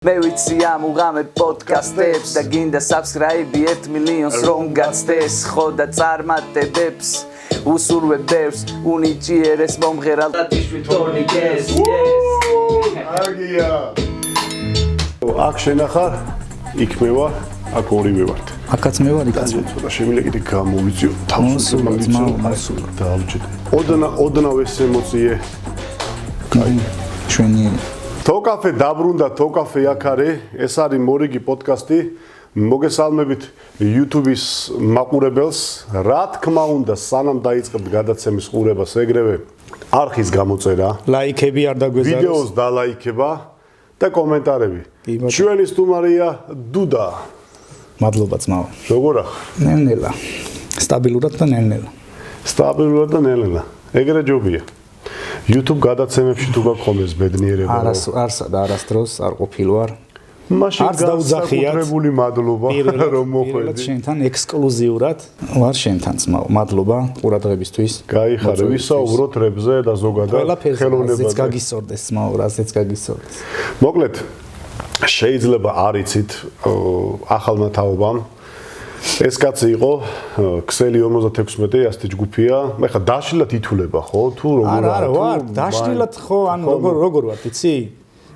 მე ვიცი ამ უღამე პოდკასტებს და გინდა subscribe 1 მილიონს რომ გაცდეს ხო და წარმატებებს უსურვებ ბევრს უნიჭიერეს მომღერალ და თვით თორნიკეს აგია აქ შენახარ იქ მე ვარ აქ ორივე ვართ აქაც მე ვარ იქაც ცოტა შემიძლია კიდე გამოვიძიო თავს მოსულ დავჭიდე ოდნა ეს ემოციე კაი ჩვენი თოკაფე დაბრუნდა თოკაფე აქ არის ეს არის მორიგი პოდკასტი მოგესალმებით YouTube-ის მაყურებელს რა თქმა უნდა სანამ დაიწყებთ გადაცემის ყურებას ეგრევე არხის გამოწერა ლაიქები არ დაგვეზაროს ვიდეოს დალაიქება და კომენტარები ჩვენი სტუმარია დუდა მადლობა ძმაო როგორ ახ ნელ-ნელა სტაბილურად და ნელ-ნელა ეგრე ჯობია YouTube გადაცემებში თუ გაქონდეს ბედნიერება არასდროს არ ყოფილ ვარ მაშინ განსაკუთრებული მადლობა რომ მოხვედი შენთან ექსკლუზიურად ვარ შენთან ძმაო მადლობა ყურადღებისთვის გაიხარე ვისაუბროთ რებზე და ზოგადად ხელოვნებაზე რაზეც გაგისორდეს ძმაო რაზეც გაგისორდეს მოკლედ შეიძლება არ იცით ახალმა თაობამ ეს კაცი იყო ქსელი 56 ასეთი ჯგუფია მე ხა დაშლილად ითვლება ხო თუ როგორ არა ვარ დაშლილად ხო ანუ როგორ ვარ იცი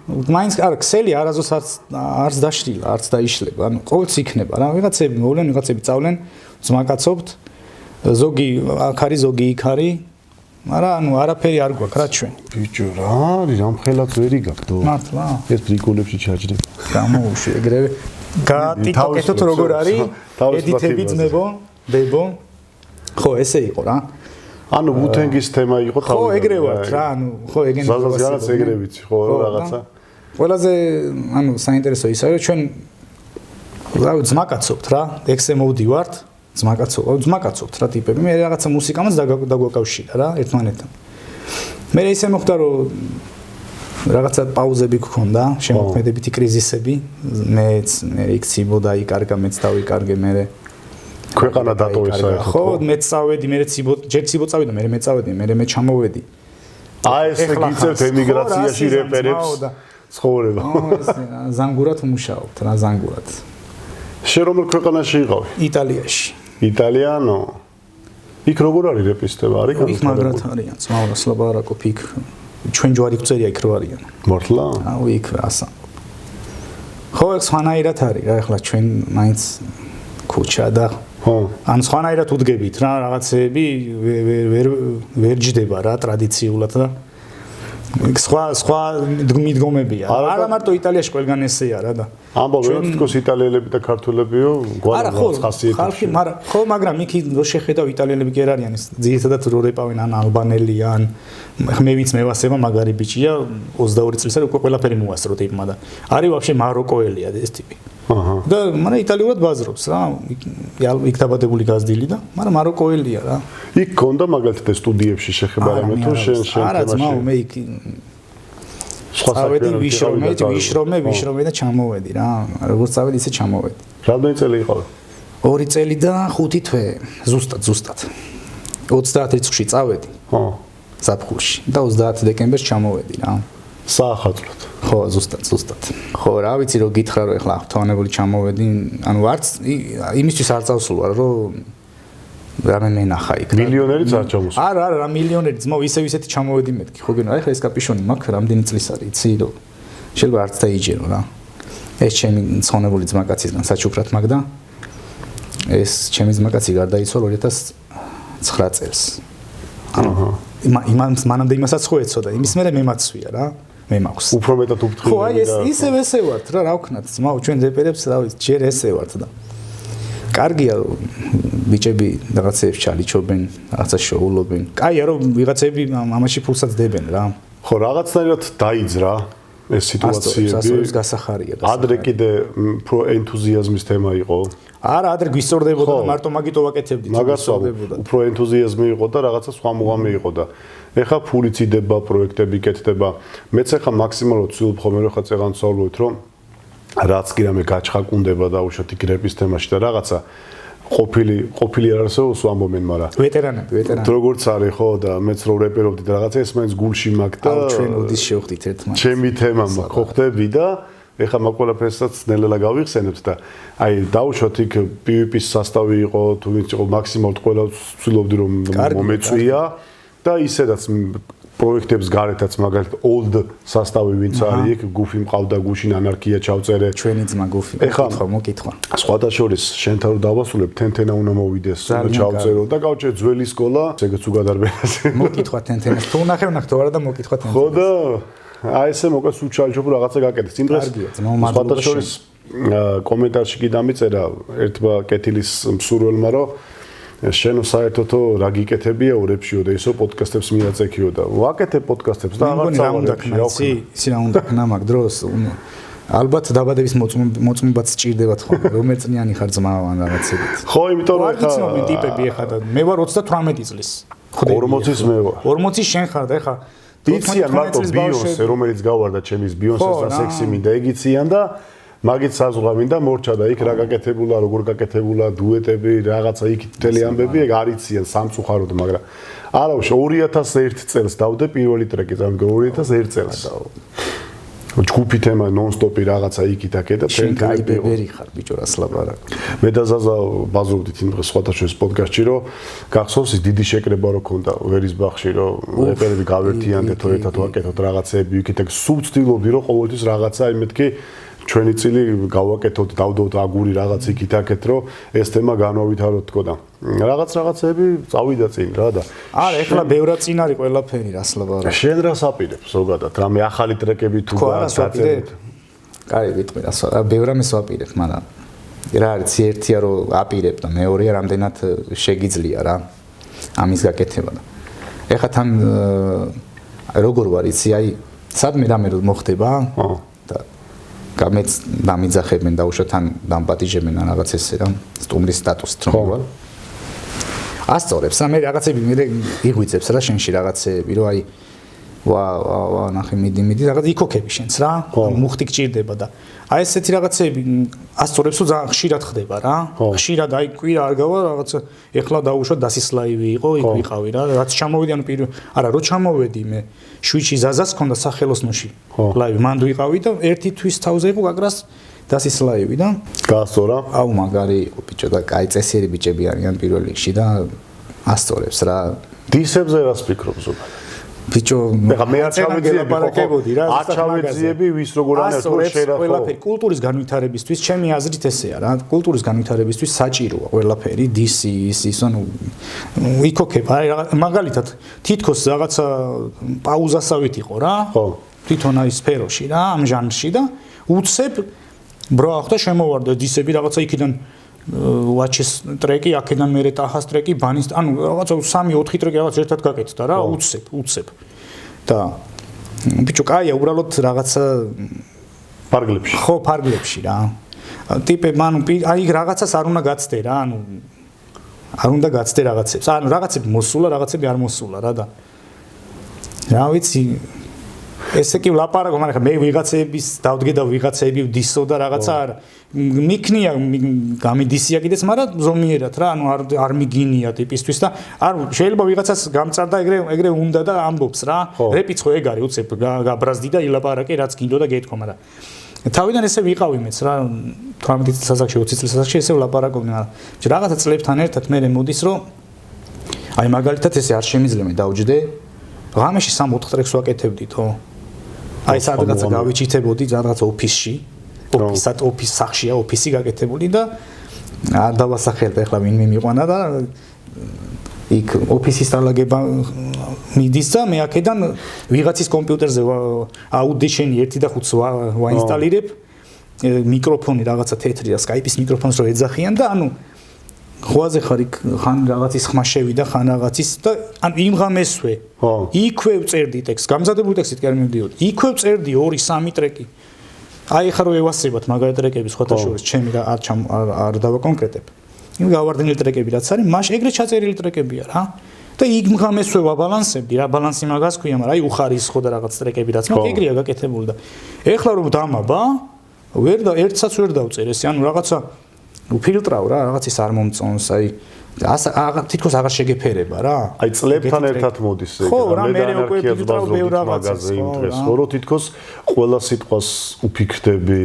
მაინც არა ქსელი არაზოს არც დაშლილა არც დაიშლება ანუ ყოველთვის იქნება რა ვიღაცები მოვლენ ვიღაცები წავლენ ზმაკაცობთ ზოგი აქ არის ზოგი იქ არის მაგრამ ანუ არაფერი არ გვაქვს რა ჩვენ ბიჭო რა არის რამხელად ვერი გაქვს მართლა ეს ბრიკოლებში ჩაჯდები გამოუშვი ეგრევე გატიკტოკეთოთ როგორ არის ედიტები ძმებო დებო ხო ესე იყო რა ანუ ვუთენგის თემა იყო თავი ხო ეგრე ვართ რა ანუ ხო ეგენი ზაზას ეგრე ვიცი ხო რაღაცა ყველაზე ანუ საინტერესო ისაა რომ ჩვენ რავი ძმაკაცობთ რა ექსე მოვდივართ ძმაკაცობთ რა ტიპები მე რაღაცა მუსიკამაც დაგვაკავშირა რა ერთმანეთთან მე ისე მოხდა რომ რაღაცა პაუზები გქონდა, შემოქმედებითი კრიზისები, მეც იქ ციბო დაიკარგა, მეც დავიკარგე, მე ქვეყანა დატოვეს საერთოდ. ხო, მეც წავედი, მე ჯერ ციბო წავიდა, მე წავედი, მე ჩამოვედი. აი ესე გიწევთ ემიგრაციაში რეპერებს ცხოვრება. ზანგურად მუშაობთ, რა ზანგურად. შენ რომელ ქვეყანაში იყავი? იტალიაში. იტალიანო. იქ როგორ არის რეპისტება? არის იქ მაგრად არიან, ძმაურას ლაბარაკობ იქ. ჩვენ ჯვარი გწერია იქ რო არიან. მართლა? აუ იქ რასა. ხო, სხვანაირად არის რა, ეხლა ჩვენ მაინც ქუჩა და ხო. ან სხვანაირად უდგებით რა, რაღაცეები ვერ ჯდება რა ტრადიციულად და სხვა მიდგომებია. არა მარტო იტალიაში ყველგან ესეა რა და ამბობ რომ თქოს იტალიელები და ქართველებიო გვარად ხასიათი. ხალხი მაგრამ იქ რო შეხედავ იტალიელები კი არ არიან ის ძირითადად რო რეპავენ ან ალბანელი ან მე ვინც მევასება მაგარი ბიჭია 22 წელს არის უკვე ყველაფერი მოასწრო ტიპმა და არის ვაფშე მაროკოელია ეს ტიპი. აჰა. და მაგრამ იტალიურად ბაზრობს რა. იქ დაბადებული გაზრდილი და მაგრამ მაროკოელია რა. იქ კონდა მაგალითად სტუდიებში შეხება რამე თუ შენ არა ძმაო მე იქ წავედი ვიშრომე და ჩამოვედი რა. როგორც წავედი ისე ჩამოვედი. რამდენი წელი იყავი? 2 წელი და 5 თვე. ზუსტად. 30 რიცხვში წავედი. ხო. ზაფხულში და 30 დეკემბერს ჩამოვედი რა. საახალწლოდ. ხო, ზუსტად. ხო, რა ვიცი რომ გითხრა რომ ეხლა თვანებული ჩამოვედი, ანუ არც იმისთვის არ წავსულვარ რომ რამე მენახა იქ. მილიონერიც არ ჩამოსულა. არა, რა მილიონერი ძმაო, ისეთი ჩამოვედი მეთქი. ხო გენა, ეხლა ეს კაპიშონი მაქვს, რამდენი წლის არის, იცი რომ შეიძლება არც დაიჯერო რა. ეს ჩემი მცონებული ძმაკაცისგან საჩუქრად მაგ და ეს ჩემი ძმაკაცი გარდაიცვალა 2009 წელს. აჰა. იმას მანამდე იმასაც ხო ეცოდა, იმის მერე მემაცვია რა. მე მაქვს. უფრო მეტად უფრთხილები. ხო, აი ეს ისევ ესე ვართ რა, რა ვქნათ, ძმაო, ჩვენ რეპერებს რა ვიცი, ჯერ ესე ვართ და კარგია რომ ბიჭები რაღაცეებს ჩალიჩობენ, რაღაცა შოულობენ. კაია რომ ვიღაცები ამაში ფულსაც დებენ რა. ხო, რაღაცნაირად დაიძრა ეს სიტუაციები. სასწაულის გასახარია და ადრე კიდე უფრო ენთუზიაზმის თემა იყო. არა, ადრე გვისწორდებოდა და მარტო მაგით ვაკეთებდით. მაგასწორდებოდა. უფრო ენთუზიაზმი იყო და რაღაცა სხვა მუღამი იყო და ეხა ფულიც იდება, პროექტები კეთდება. მეც ეხა მაქსიმალურად ვცდილობ ხოლმე რომ ხა წეღან ვსაუბროთ რომ რაც კი რამე გაჩხაკუნდება და უშოთ იქ რეპის თემაში და რაღაცა ყოფილი არ არსებობს ამბობენ, მაგრამ ვეტერანები. როგორც არის ხო და მეც რო რეპერობდი და რაღაცა ეს მაინც გულში მაქვს და აუ ჩვენ ოდის შევხვდით ერთმანეთს. ჩემი თემა მაქვს, ხო ხდები და ეხლა მაგ ყველაფერსაც ნელ-ნელა გავიხსენებთ და აი დავუშვათ იქ PvP-ის სასტავი იყო, თუ ვინც იყო მაქსიმალურად ყველა ვცდილობდი რომ მომეწვია და ისედაც პროექტებს გარეთაც მაგალითად old სასტავი ვინც არის იქ გუფი მყავდა გუშინ ანარქია ჩავწერე ჩვენი ძმა გუფი მოკითხვა სხვათა შორის შენთან რომ დავასრულებ თენთენა უნდა მოვიდეს ჩავწერო და გავჭერ ძველი სკოლა ეგეც უგადარბენაზე მოკითხვა თენთენას თუ ნახევ ნახტო არა და მოკითხვა თენთენას ხო და აი ესე მოკლედ უჩალჯობ რაღაცა გაკეთეს იმ დღეს სხვათა შორის კომენტარში კი დამიწერა ერთმა კეთილის მსურველმა რომ შენ საერთოდ რა გიკეთებია ორებშიო და ისო პოდკასტებს მიაწექიო და ვაკეთებ პოდკასტებს და აღარ წავარებში ისი რა უნდა ქნა მაგ დროს ალბათ დაბადების მოწმობაც სჭირდებათ ხოლმე რომელ წლიანი ხარ ძმა ან რაღაცებით ხო იმიტომ რომ ხა ტიპები ეხა და მე ვარ 38 წლის 40-ის მე ვარ 40-ის შენ ხარ და ეხა იციან მარტო ბიონსე რომელიც გავარდა ჩემის ბიონსეს და სექსი მინდა ეგიციან და მაგით საზღვა მინდა მორჩა და იქ რა გაკეთებულა როგორ გაკეთებულა დუეტები რაღაცა იქ მთელი ამბები ეგ არიციან სამწუხაროდ მაგრამ არა უშო 2001 წელს დავდე პირველი ტრეკი ზამგო 2001 წელს ჯგუფი თემა ნონ-სტოპი რაღაცა იქით აქეთ და შენ კაი ბებერი ხარ ბიჭო რას ლაპარაკობ მე და ზაზა ბაზრობდით იმ დღეს სხვათა შორის პოდკასტში რომ გახსოვს ის დიდი შეკრება რო ქონდა ვერის ბაღში რომ რეპერები გავერთიანდეთო ერთად ვაკეთოთ რაღაცეები იქით ეგ სულ ვცდილობდი რომ ყოველთვის რაღაცა იმეთქი ჩვენი წილი გავაკეთოთ დავდოთ აგური რაღაც იქით აქეთ რომ ეს თემა განვავითაროთ თქო და რაღაცეები წავიდა წინ რა და არა ეხლა ბევრად წინ არის ყველაფერი რას ლაპარაკობ შენ რას აპირებ ზოგადად რამე ახალი ტრეკები თუ გაწევთ კაი ვიტყვი რას ბევრამეს ვაპირებ მაგრამ რა არის ერთია რომ აპირებ და მეორეა რამდენად შეგიძლია რა ამის გაკეთება და ეხლა თან როგორ ვარ იცი აი სადმე რამე რომ მოხდება და გამეც დამიძახებენ და უშოთან დამპატიჟებენ რაღაც ესე რა სტუმრის სტატუსით რომ ვარ ასწორებს რა მე რაღაცები მე იღვიწებს რა შენში რაღაცები რომ აი ვა ნახე მიდი რაღაც იქოქები შენს რა მუხტი გჭირდება და აი ესეთი რაღაცები ასწორებს რომ ძალიან ხშირად ხდება რა ხშირად აი კვირა არ გავა რაღაცა ეხლა დაუშვათ დასის ლაივი იყო იქ ვიყავი რა რაც ჩამოვედი ანუ არა რო ჩამოვედი მე შვიჩი ზაზას ქონდა სახელოსნოში ლაივი მანდ ვიყავი და ერთი თვის თავზე იყო გაგრას დასის ლაივი და გაასწორა აუ მაგარი იყო ბიჭო და კაი წესიერი ბიჭები არიან პირველ რიგში და ასწორებს რა დისებზე რას ფიქრობ ზოგადად ბიჭო ეხა მე არ ჩავეძიებდი რა არ ჩავეძიები ვის როგორ ანერტო შეიძლება ყველაფერი კულტურის განვითარებისთვის ჩემი აზრით ესეა რა კულტურის განვითარებისთვის საჭიროა ყველაფერი დისი ის ანუ იქოქება აი მაგალითად თითქოს რაღაცა პაუზასავით იყო რა ხო თვითონ აი სფეროში რა ამ ჟანრში და უცებ ბრო ახლა შემოვარდა დისები რაღაცა იქიდან ვაჩის ტრეკი აქედან მერე ტახას ტრეკი ბანის ანუ რაღაცა 3-4 ტრეკი რაღაც ერთად გაკეთდა რა უცებ და ბიჭო კაია უბრალოდ რაღაცა ფარგლებში ხო ფარგლებში რა ტიპები ანუ აი რაღაცას არ უნდა გაცდე რა ანუ არ უნდა გაცდე რაღაცებს ანუ რაღაცები მოსულა რაღაცები არ მოსულა რა და რა ვიცი ესე კი ვლაპარაკო მაგრამ მე ვიღაცების დავდგე და ვიღაცები ვდისო და რაღაცა არ მიქნია გამიდისია კიდეც მაგრამ ზომიერად რა ანუ არ მიგინია ტიპისთვის და არ შეიძლება ვიღაცას გამწარდა ეგრე უნდა და ამბობს რა რეპიც ხო ეგ არის უცებ გაბრაზდი და ილაპარაკე რაც გინდო და გეთქვა მაგრამ თავიდან ესე ვიყავი მეც რა 18 წლის ასაკში 20 წლის ასაკში ესე ვლაპარაკობდი მაგრამ რაღაცა წლებთან ერთად მე მოდის რომ აი მაგალითად ესე არ შემიძლია მე დავჯდე ღამეში 3-4 ტრეკს ვაკეთებდითო აი სადღაცა გავიჩითებოდი რაღაც ოფისში ოფის სახშია ოფისი გაკეთებული და არ დავასახელებ ახლა ვინმე მიყვანა და იქ ოფისის დალაგება მიდის და მე აქედან ვიღაცის კომპიუტერზე აუდიშენი 1 და 5 ვაინსტალირებ მიკროფონი რაღაცა თეთრი და სკაიპის მიკროფონს რო ეძახიან და ანუ ხვაზე ხარ იქ ხან რაღაცის ხმა შევიდა ხან რაღაცის და ანუ იმ ღამესვე იქვე ვწერდი ტექსტს გამზადებული ტექსტით კი არ მივდიოდი იქვე ვწერდი 2-3 ტრეკი აი ხარო ევასებათ მაგალითად ტრეკების ხოთა შორის ჩემი რა არ დავაკონკრეტებ იმ გავარდნილი ტრეკები რაც არის მაშ ეგრე ჩაწერილი ტრეკებია რა და იქ ღამესვე ვაბალანსებდი რა ბალანსი მაგას ქვია მაგრამ აი უხარისხო და რაღაც ტრეკები რაც მაგ ეგრეა გაკეთებული და ეხლა რომ დამაბა ერთსაც ვერ დავწერ ესე ანუ რაღაცა უფილტრავ რა რაღაცის არ მომწონს აი თითქოს აღარ შეგეფერება რა. აი წლებთან ერთად მოდის ეგ. ხო, რა მე უკვე ვფიქრობ ბევრ რაღაცას, იმ დღეს, ხო, რომ თითქოს ყველა სიტყვას უფიქრდები,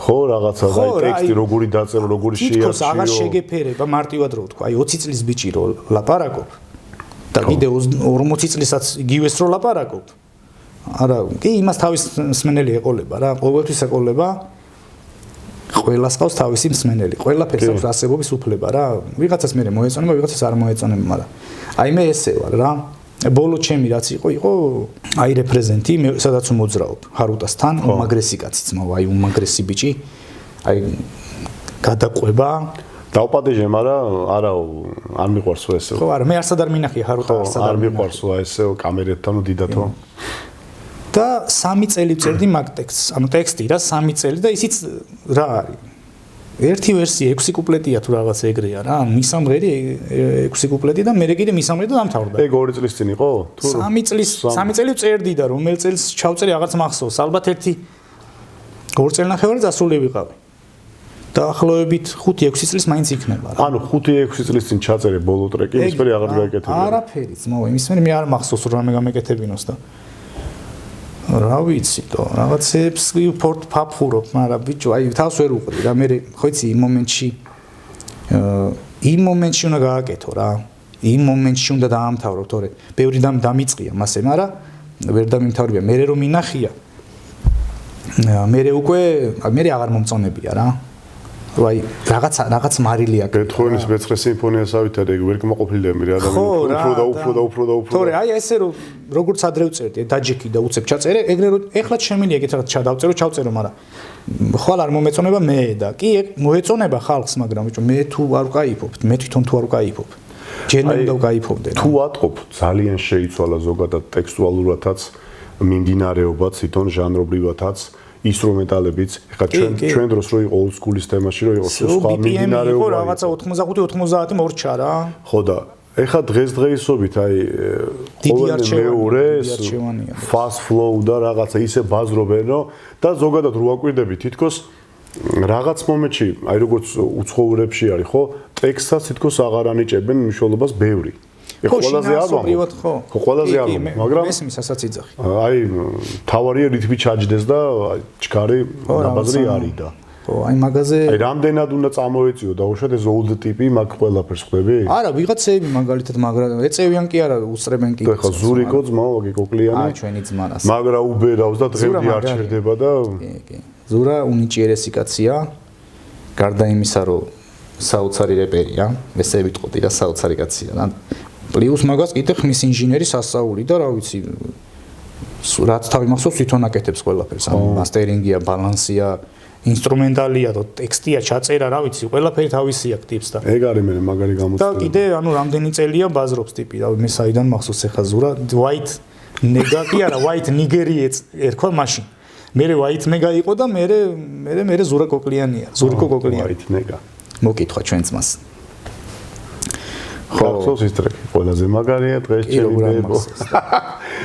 ხო, რაღაცა და აი ტექსტი როგორი დაწერო, როგორი შეარჩიო. თითქოს აღარ შეგეფერება მარტივად რო ვთქვა, აი 20 წლის ბიჭი რო ლაპარაკობ და კიდე 40 წლისაც იგივეს რო ლაპარაკობ. არა, კი იმას თავის მსმენელი ეყოლება რა, ყოველთვის ეყოლება. ყველას ყავს თავისი მსმენელი. ყველაფერს აქვს არსებობის უფლება რა. ვიღაცას მე მოეწონება, ვიღაცას არ მოეწონება, მაგრამ აი მე ესე ვარ რა. ბოლო ჩემი რაც იყო აი რეპრეზენტი, მე სადაც მოძრაობ ჰარუტასთან, უმაგრესი კაციც მავა, აი უმაგრესი ბიჭი. აი გადაყვება დაუპატეჟე, მაგრამ არა არ მიყვარს ესე. ხო, არა, მე არც არ მინახია ჰარუტა არ მიყვარს ესე კამერებთან დიდათო. და 3 წელი წერდი მაგ ტექსტს. ანუ ტექსტი რა 3 წელი და ისიც რა არის. ერთი ვერსია 6 კუპლეტია თუ რაღაც ეგრეა რა. მისამღერი 6 კუპლეტი და მე კიდე მისამღერი და დამთავრდა. ეგ 2 წლის წინ იყო? თუ 3 წელი წერდი და რომელ წელს ჩავწერი აღარც მახსოვს. ალბათ ერთი 2 წელნახევარი დასული ვიყავი. დაახლოებით 5-6 წლის მაინც იქნება რა. ანუ 5-6 წლის წინ ჩაწერე ბოლო ტრეკი, ის მე აღარ გაეკეთებია. არაფერი ძმაო, იმის მე არ მახსოვს რომ რამე გამეკეთებინოს და რა ვიცი თო რაღაცებს ფორტ ფაფურობ, მაგრამ ბიჭო, აი თავს ვერ უყრი რა, მე ხო იცი იმ მომენტში უნდა გააკეთო რა. იმ მომენტში უნდა დაამთავრო, თორე ბევრი დამიწყია მასე, მაგრამ ვერ დამიმთავრებია. მე რომ მინახია. მე უკვე მე აღარ მომწონებია რა. აი რაღაც მარილი აქვს. ბეთჰოვენის მეცხრე სიმფონიასავით ეგ ვერ კმაყოფილდები რა ადამიანს. უფრო. თორე აი ესე რომ როგორც ადრე ვწერდი, დაჯექი და უცებ ჩაწერე, ეგრე რომ ეხლა შემილია ეგეთ რაღაც ჩავწერო, მაგრამ ხვალ არ მომეწონება მე და კი ეგ მოეწონება ხალხს, მაგრამ ბიჭო მე თუ არ ვკაიფობ, მე თვითონ თუ არ ვკაიფობ. ჯერ მე უნდა ვკაიფობდე. თუ ატყობ, ძალიან შეიცვალა ზოგადად ტექსტუალურათაც, მიმდინარეობაც, თვითონ ჟანრობრივათაც. ინსტრუმენტალებიც, ეხლა ჩვენ დროს რო იყო old school-ის თემაში რო იყო სხვა მიმდინარეობა. იყო რაღაცა 85-90 მორჩა რა. ხო და ეხლა დღესდღეობით აი ყოველ მეორე fast flow და რაღაცა ისე ბაზრობენო და ზოგადად რო აკვირდები თითქოს რაღაც მომენტში, აი როგორც უცხოურებში არის, ხო, ტექსტსაც თითქოს აღარ ანიჭებენ მნიშვნელობას ბევრი. ყველაზე არ ვამბობ. ხო, ყველაზე არ ვამბობ, მაგრამ მესმის ასაც იძახი. აი, თავარია რითმი ჩაჯდეს და ჩქარი ნაბაზრი არის და. ხო, აი მაგაზე აი რამდენად უნდა წამოეწიო და უშუალოდ ეს old ტიპი მაგ ყველაფერს ხვდები? არა, ვიღაცები მაგალითად მაგრამ ეწევიან კი არა, უსწრებენ კი. ხო, ზურიკო ძმა, ვაგი კოკლიანი. აი, ჩვენი ძმანას. მაგრა უბერავს და დღემდე არ ჩერდება და კი. ზურა უნიჭიერესი კაცია. გარდა იმისა, რომ საოცარი რეპერია, ესე ვიტყოდი რა საოცარი კაცია და პლუს მაგას კიდე ხმის ინჟინერი სასწაული და რა ვიცი რაც თავი მახსოვს თვითონ აკეთებს ყველაფერს ანუ მასტერინგია, ბალანსია, ინსტრუმენტალია და ტექსტია, ჩაწერა, რა ვიცი, ყველაფერი თავისი აქვს ტიპს და ეგ არის მე მაგარი გამოცდილება. და კიდე ანუ რამდენი წელია ბაზრობს ტიპი, რა მე საიდან მახსოვს ახლა ზურა white nega კი არა, white nigeriets ერქვა მაშინ. მერე white nega იყო და მერე ზურა კოკლიანია, ზურიკო კოკლიანი. white nega. მოკითხა ჩვენ ძმას. ხალხს ის ტრეკი ყველაზე მაგარია დღეს შეიძლება.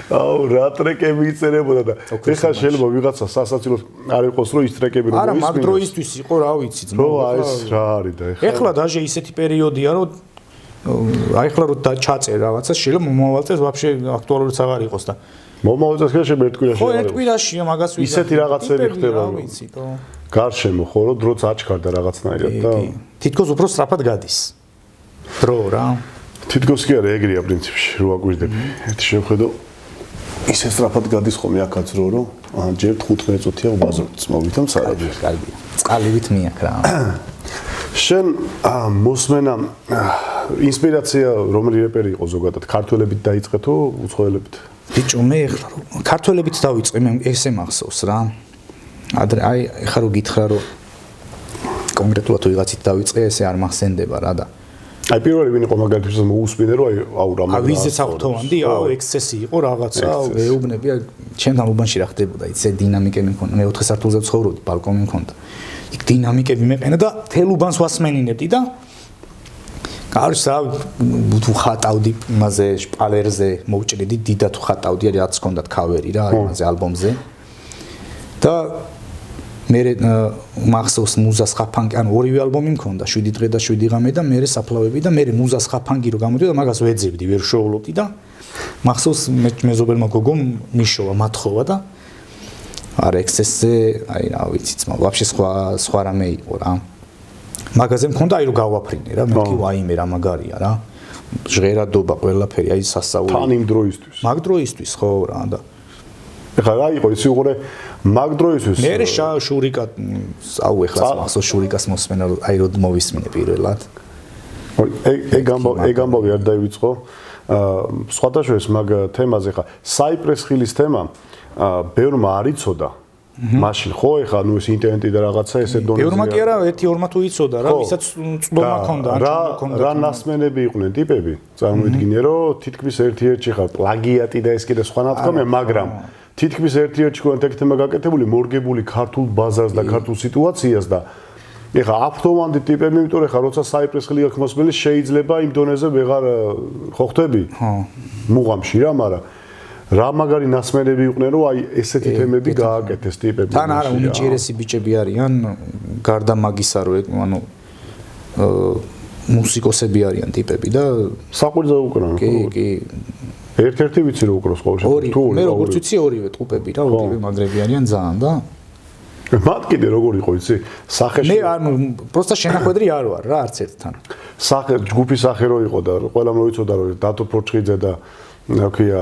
აუ რა ტრეკები იწერებოდა და ეხლა შეიძლება ვიღაცა სასაცილო არ იყოს რომ ის ტრეკები რომ არა მაგ დროისთვის იყო რა ვიცი ძმა. რო აი ეს რა არის და ეხლა დაჟე ისეთი პერიოდია რომ აი ეხლა რომ ჩაწერ რაღაცა შეიძლება მომავალ წელს ვაფშე აქტუალურიც აღარ იყოს და მომავალ წელს შეიძლება ერთ კვირაში ხო ერთ კვირაშია მაგას ვიზა ისეთი რაღაცები ხდება რა ვიცი თო გარშემო ხო რომ დროც აჩქარდა რაღაცნაირად და თითქოს უფრო სწრაფად გადის დრო რა თითქოს კი არა ეგრეა პრინციპში რო აკვირდები ერთი შევხედო ისე სწრაფად გადის ხოლმე აქაც რომ ჯერ 15 წუთია ვბაზრობთ მოვითომ სარაბი კარგია წყალივით მიაქ რა შენ მოსმენა ინსპირაცია რომელი რეპერი იყო ზოგადად ქართველებით დაიწყე თუ უცხოელებით ბიჭო მე ეხლა ქართველებით დავიწყე მე ესე მახსოვს რა ადრე აი ეხლა რო გითხრა რომ კონკრეტულად ვიღაცით დავიწყე ესე არ მახსენდება რა და აი პირველი ვინ იყო მაგალითად მოусმინე რომ აუ რა მაგა ავიზეც ავტოვანდი აუ ექსცესი იყო რაღაცა ეუბნები ჩემთან უბანში რა ხდებოდა იცი დინამიკები მქონდა მე 4 სართულზე ვცხოვრობდი ბალკონი მქონდა იქ დინამიკები მეყენა და თელ უბანს ვასმენინებდი და გარს რა თუ ხატავდი იმაზე შპალერზე მოვჭრიდი დიდად ხატავდი რაც ჰქონდათ ქავერი რა იმაზე ალბომზე და მე მახსოვს მუზას ხაფანგი, ანუ ორივე ალბომი მქონდა, 7 დღე და 7 ღამე და მე საფლავები და მე მუზას ხაფანგი რო გამოდიოდა, მაგას ვეძებდი, ვერ შოულობდი და მახსოვს მეზობელმა გოგომ მიშოვა, მათხოვა და არა ექსესზე, აი რა ვიცი, ძმა, ვაფშე სხვა რამე იყო რა. მაგაზე მქონდა აი რო გავაფრინე რა, მეთქი ვაიმე რა მაგარია რა. ჟღერადობა ყველაფერი, აი სასაული. თან იმ დროისთვის. მაგ დროისთვის ხო რა და ეხლა რა იყო ისი უყურე მაგ დროისთვის. მე შურიკა აუ ეხლა მახსოვს შურიკას მოსმენა აი რო მოვისმინე პირველად. ეგ ამბავი არ დაივიწყო. სხვადასხვა მაგ თემაზე ხა საიპრეს ხილის თემა ბევრმა არ იცოდა. მაშინ ხო ეხა ნუ ეს ინტერნეტი და რაღაცა ესე დონეზე. ბევრმა კი არა 1-2-მა თუ იცოდა რა, ვისაც წვდომა ჰქონდა, რა ნასმენები იყვნენ ტიპები. წარმოიდგინე რომ თითქმის ერთ-ერთი ხა პლაგიატი და ეს კიდე სხვა ნათქვამია, მაგრამ თითქმის ერთ-ერთი ქონდა ეგ თემა გაკეთებული, მორგებული ქართულ ბაზარს და ქართულ სიტუაციას და ეხა აფთოვანდი ტიპები, იმიტომ რომ ეხა როცა საიპრეს ხილი აქვს მოსმელი, შეიძლება იმ დონეზე ვეღარ ხო ხდები? ხო. მუღამში რა, მაგრამ რა მაგარი ნასმენები იყვნენ, რომ აი ესეთი თემები გააკეთეს ტიპები. თან არა, უნიჭიერესი ბიჭები არიან, გარდა მაგისა რომ ანუ მუსიკოსები არიან ტიპები და საყვირზე უკრან. კი. ერთ-ერთი ვიცი რომ უკროს ყოველ შემთხვევაში. მე როგორც ვიცი ორივე ტუპები რა, ორივე მაგრები არიან ძალიან და მათ კიდე როგორ იყო იცი? სახეში მე ანუ პროსტა შენახვედრი არ ვარ რა არც ერთთან. ჯგუფის სახე რო იყო და ყველა მოიცოდა რომ დათო ფორჩხიძე და ნაკია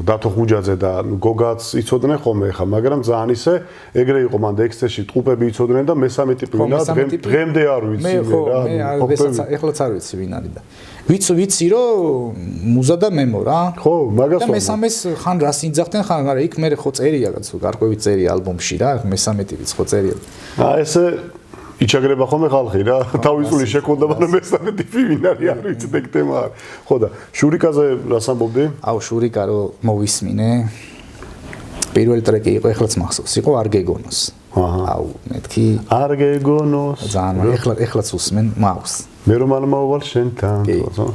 დათო ხუჯაძე და გოგაც იცოდნენ ხოლმე ხა, მაგრამ ძალიან ისე ეგრე იყო მანდ ექსტეში ტუპები იცოდნენ და მესამე ტიპი ვინა დღემდე არ ვიცი რა. მე ეხლაც არ ვიცი ვინ არის და ვიცი რომ მუზა და მემო რა. ხო, მაგას და მესამეს ხან რას იძახდნენ ხან არა იქ მე ხო წერია გარკვევი წერია ალბომში რა, მესამე ტიპიც ხო წერია. ესე იჩაგრება ხოლმე ხალხი რა, თავისული შექონდა, მაგრამ მესამე ტიპი ვინ არის არ ვიცი ეგ თემა არის. ხო და შურიკაზე რას ამბობდი? აუ შურიკა რო მოვისმინე. პირველი ტრეკი იყო, ეხლაც მახსოვს, იყო არ გეგონოს. აუ მეთქი არ გეგონოს. ძალიან ეხლაც უსმენ მაქვს. მე რომ არ მოვალ შენთან, ხო?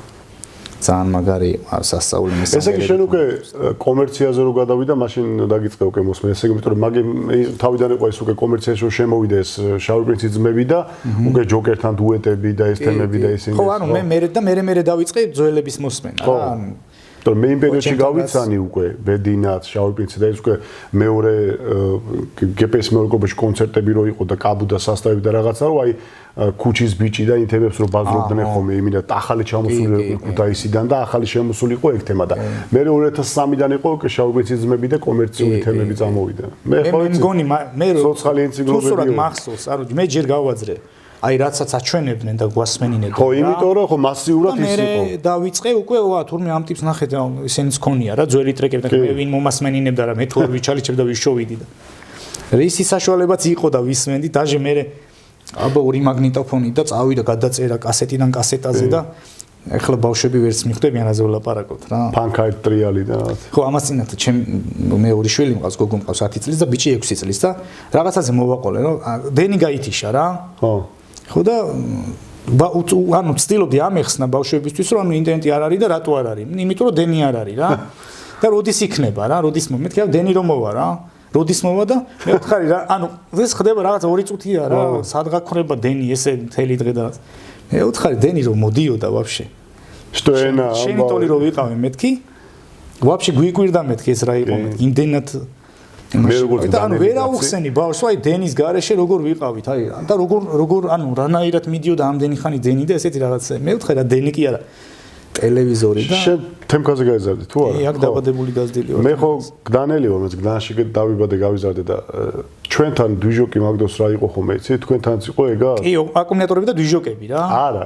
ძალიან მაგარი სასწაული მესამე. ესე იგი შენ უკვე კომერციაზე რო გადავიდა, მაშინ დაგიწყე უკვე მოსმენ. ესე იგი იმიტომ რომ მაგე თავიდან იყო ეს უკვე კომერციაში რო შემოვიდა ეს შავი პრინცის ძმები და უკვე ჯოკერთან დუეტები და ეს თემები და ისინი. ხო, ანუ მე დავიწყე ძველების მოსმენა რა, ანუ თორე მე იმ პერიოდში გავიცანი უკვე ბედინაც, შავი პრინცი და ეს უკვე მეორე გპს მეურკობაში კონცერტები რო იყო და კაბუ და სასტავები და რაღაცა რო აი ქუჩის ბიჭი და ინთებებს რო ბაზრობდნენ ხოლმე იმინა ახალი ჩამოსული ქუთაისიდან და ახალი შემოსული იყო ეგ თემა და მე 2003-დან იყო შავი პრინცის ძმები და კომერციული თემები წამოვიდა. მე მგონი მე სოციალური ენციკლოპედია მახსოვს, ანუ მე ჯერ გავაძრე აი რაცაც აჩვენებდნენ და გვასმენინებდნენ. ხო, იმიტომ რომ ხო მასიურად ის იყო. მე დავიწყე უკვე თურმე ამ ტიპს ნახეთ, ისინიც ქონია რა, ძველი ტრეკები და მე ვინ მომასმენინებდა რა, მე თუ არ ვიჩალიჩებ და ვიშოვიდი და რისი საშუალებაც იყო და ვისმენდი, დაჟე მე აბა ორი მაგნიტოფონი და წავიდა გადაწერა კასეტიდან კასეტაზე და ეხლა ბავშვები ვერც მიხვდებიან აზე ვლაპარაკობთ რა. ფანკაით ტრიალი და ხო, ამას წინათ მე ორი შვილი მყავს, გოგო მყავს 10 წლის და ბიჭი 6 წლის და რაღაცაზე მოვაყოლე რომ დენი გაითიშა რა. ხო. ხო და ანუ ცდილობდი ამეხსნა ბავშვებისთვის რომ ანუ ინტერნეტი არ არის და რატო არ არის? იმიტომ რომ დენი არ არის რა. და როდის იქნება რა, როდის მეთქი რა დენი რომ მოვა რა. როდის მოვა და მე ვთხარი რა, ანუ ეს ხდება რაღაც 2 წუთია რა, სადღა ქრება დენი ესე მთელი დღე და მე ვთხარი დენი რომ მოდიოდა ვაფშე. შტოენა შენი ტოლი რომ ვიყავე მეთქი. ვაფშე გვიკვირდა მეთქი ეს რა იყო მეთქი. იმდენად მე როგორ ანუ ვერ აუხსენი ბავშვს, აი დენის გარეშე როგორ ვიყავით, აი და როგორ ანუ რანაირად მიდიოდა ამდენი ხანი დენი და ესეთი რაღაცა. მე ვთხარი რა დენი კი არა. ტელევიზორი და შენ თემქაზე გაიზარდე თუ არა? აქ დაბადებული გაზრდილი ვარ. მე ხო გდანელი ვარ, მეც გდანში დავიბადე გავიზარდე და ჩვენთან დვიჟოკი მაგდოს რა იყო ხოლმე იცი? თქვენთანაც იყო ეგა? კი, აკუმულატორები და დვიჟოკები რა. არა,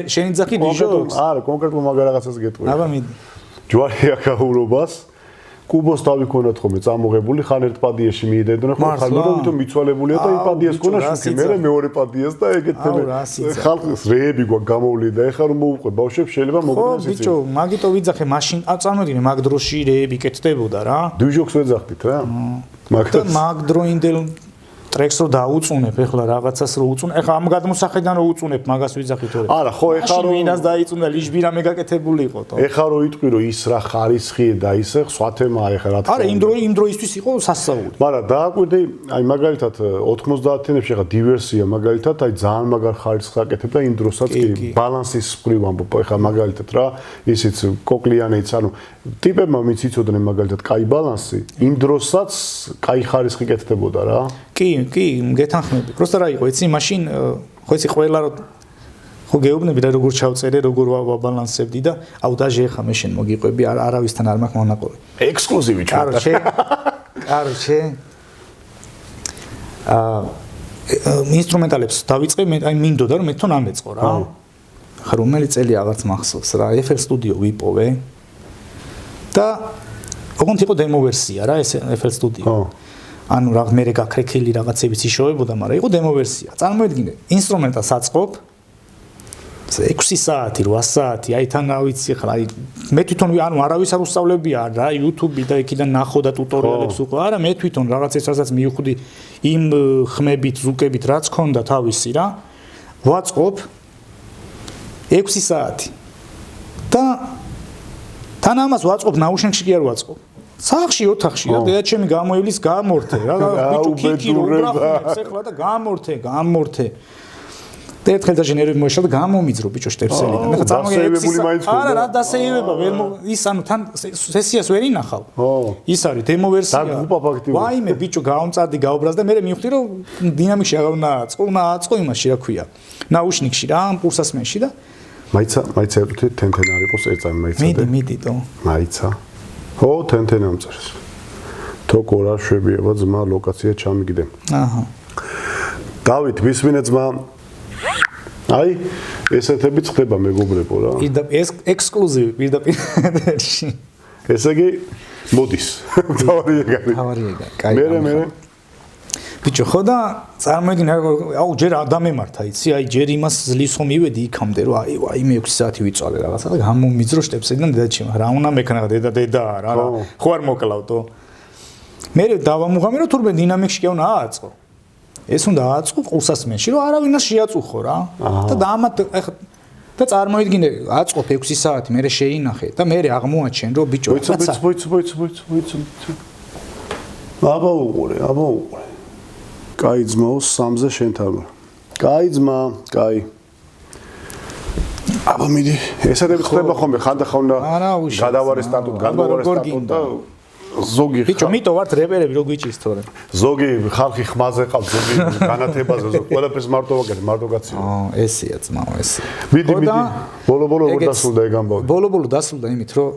შენი ძახი დვიჟოკს? არა, კონკრეტულ მაგარ რაღაცას გეტყვი. აბა მიდი. ჯვარი აკაურობას კუბოს თავი ქონათ ხოლმე წამოღებული, ხან ერთ პადიაში მიიდედნენ ხოლმე, ხან რომ ვითომ მიცვალებულია და იმ პადიას ქონა შუქი, მე მეორე პადიას და ეგეთ ხალხს რეები გვაქვს გამოვლი და ეხლა რომ მოუყვე ბავშვებს შეიძლება მოგდეს ხო, იცი. ბიჭო, მაგიტო ვიძახე მაშინ, წარმოიდგინე მაგ დროში რეები კეთდებოდა რა. დვიჟოქს ვეძახდით რა. მაგ დროინდელ ტრეკს რო დაუწუნებ, ეხლა რაღაცას რო უწუნებ, ეხლა ამ გადმოსახედიდან რო უწუნებ, მაგას ვიძახით ორე. არა, ხო, ეხლა რო ვინას დაიწუნა, ლიჟბი რამე გაკეთებული იყო თო. ეხლა რო იტყვი რომ ის რა ხარისხია და ისე სხვა თემაა ეხლა რა თქმა არა, იმ დროისთვის იყო სასწაული. მაგრამ დააკვირდი, აი მაგალითად 90-იანებში ეხლა დივერსია მაგალითად, აი ძალიან მაგარ ხარისხს აკეთებდა იმ დროსაც კი ბალანსის მხრივ ამბობ, ეხლა მაგალითად რა, ისიც კოკლიანიც, ანუ ტიპებმა ვინც იცოდნენ მაგალითად კაი ბალანსი, იმ დროსაც კაი ხარისხი კეთდებოდა რა. კი, გეთანხმები. просто რა იყო, იცი, მაშინ ხო იცი ყველა ხო გეუბნები რა როგორ ჩავწერე, როგორ ვაბალანსებდი და აუ დაჟე ხა მე შენ მოგიყვები, არავისთან არ მაქვს მონაყოლი. ექსკლუზივი ჩვენ. კაროჩე. ინსტრუმენტალებს დავიწყე, აი მინდოდა რომ მე თვითონ ამეწყო რა. ხა რომელი წელი აღარც მახსოვს რა, FL Studio ვიპოვე. და ოღონდ იყო დემო ვერსია რა, ეს FL Studio. ანუ რა მე გაქრექილი რაღაცებიც იშოვებოდა, მაგრამ იყო დემო ვერსია. წარმოიდგინე, ინსტრუმენტას აწყობ 6 საათი, 8 საათი, აი თან რა ვიცი ხა, აი მე თვითონ ანუ არავის არ უსწავლებია რა, YouTube და იქიდან ნახო და ტუტორიალებს უკვე. არა, მე თვითონ რაღაცებს რასაც მივხვდი იმ ხმებით, ზუკებით რაც ქონდა თავისი რა. ვაწყობ 6 საათი. და თან ამას ვაწყობ ნაუშნიკში კი არ ვაწყობ. სახში ოთახში რა და ჩემი გამოივლის გამორთე რა ბიჭო კიკი რო უბრახებს ეხლა და გამორთე და ერთხელ და ჟენერები მოეშალ და გამომიძრო ბიჭო შტებსელიდან ეხლა დამსეივებული მაინც ხო არა რა დასეივება ვერ ის ანუ თან სესიას ვერ ინახავ ის არის დემო ვერსია ვაიმე ბიჭო გავამწარდი გაუბრაზ და მე მივხვდი რომ დინამიკში აღარ აწყო იმაში რა ქვია ნაუშნიკში რა პულსასმენში და მაიცა ერთი თენთენ არ იყოს ეწამი მაიცადე მიდი თო მაიცა ხო თენთენ ამწარს თო კორა შვებიება ძმა ლოკაცია ჩამიგდე აჰა დავით მისმინე ძმა აი ესეთები ხდება მეგობრებო რა ეს ექსკლუზივი პირდაპირში ესე იგი მოდის თავარი ეგარი კაი მე ბიჭო ხო და წარმოიდგინე აუ ჯერ ადამიანმართა იცი აი ჯერ იმას ზლის ხომ მივედი იქამდე რომ აი მე 6 საათი ვიწვალე რაღაცა და გამომიძრო შტებსედან დედაჩემ რა უნდა მექნა დედა რა ხო არ მოკლავდო მე დავამუღამე რომ თურმე დინამიკში კი უნდა ააწყო ეს უნდა ააწყო ყურსასმენში რომ არავინას შეაწუხო რა და დამატ ეხა და წარმოიდგინე აწყობ 6 საათი მე შეინახე და მე აღმოაჩენ რომ ბიჭო ვიც აბა უყურე კაი ძმაო 3-ზე შენთან კაი ძმა კაი აბა მიდი ესადები ხდება ხოლმე ხანდახანდა გადავარე სტატუტ და ზოგი ბიჭო მიტო ვართ რეპერები რო გიჭის თორე ზოგი ხალხი ხმაზე ყავს ზოგი განათებაზე ზოგი ყველაფერს მარტო ვაკეთებ მარტო კაცია ესეა ძმაო ესე მიდი ბოლო როგორ დასრულდა ეგ ამბავი ბოლო დასრულდა იმით რომ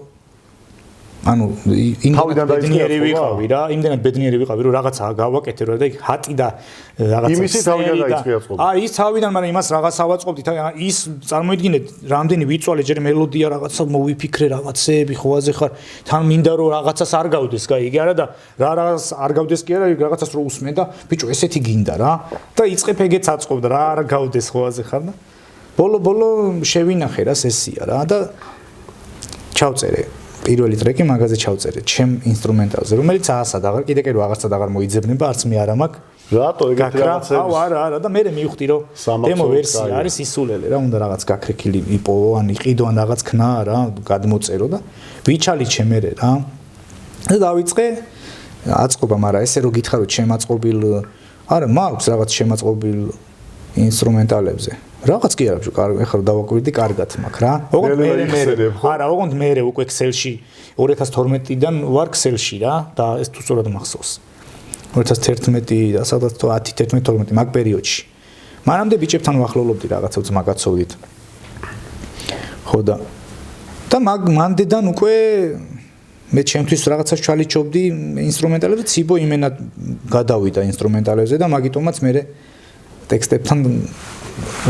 ანუ იმდენად ბედნიერი ვიყავი რა, იმდენად ბედნიერი ვიყავი რომ რაღაცა გავაკეთე რა და იქ ჰატი და რაღაცა იმისი თავიდან დაიწყე აწყობ. ის თავიდან, მაგრამ იმას რაღაც ავაწყობდი, ის წარმოიდგინეთ, რამდენი ვიწვალე ჯერ მელოდია რაღაცა მოვიფიქრე რაღაცეები ხოვაზე ხარ, თან მინდა რომ რაღაცას არ გავდეს, გაიგე არა და რაღაც არ გავდეს კი არა, რაღაცას რო უსმე და ბიჭო ესეთი გინდა რა და იწყებ ეგეც აწყობდა რა არ გავდეს ხოვაზე ხარ და ბოლო შევინახე რა სესია რა და ჩავწერე პირველი ტრეკი მაგაზე ჩავწერე ჩემ ინსტრუმენტალზე რომელიც აასად აღარ კიდე კიდევ რაღაცად აღარ მოიძებნება არც მე არა მაქვს რატო ეგეთი რაღაცები აუ არა და მე მივხვდი რომ დემო ვერსია არის ისულელე რა უნდა რაღაც გაქრექილი იპოვო ან იყიდო ან რაღაც ქნა რა გადმოწერო და ვიჩალიჩე მე რა და დავიწყე აწყობა მაგრამ ესე რომ გითხარო შემაწყობილ არა მაქვს რაღაც შემაწყობილ ინსტრუმენტალებზე რაღაც კი არა ბიჭო, კარგი, ეხლა დავაკვირდი კარგად მაქვს რა. ოღონდ მე უკვე Excel-ში 2012-დან ვარ Excel-ში რა და ეს თუ სწორად მახსოვს. 2011 და სადაც 10-11-12 მაგ პერიოდში. მანამდე ბიჭებთან ვახლოვლობდი რაღაცებს მაგაცოვდით. ხო და მანდედან უკვე მე ჩემთვის რაღაცას ჩალიჩობდი ინსტრუმენტალებზე, ციბო იმენად გადავიდა ინსტრუმენტალებზე და მაგიტომაც მე ტექსტებთან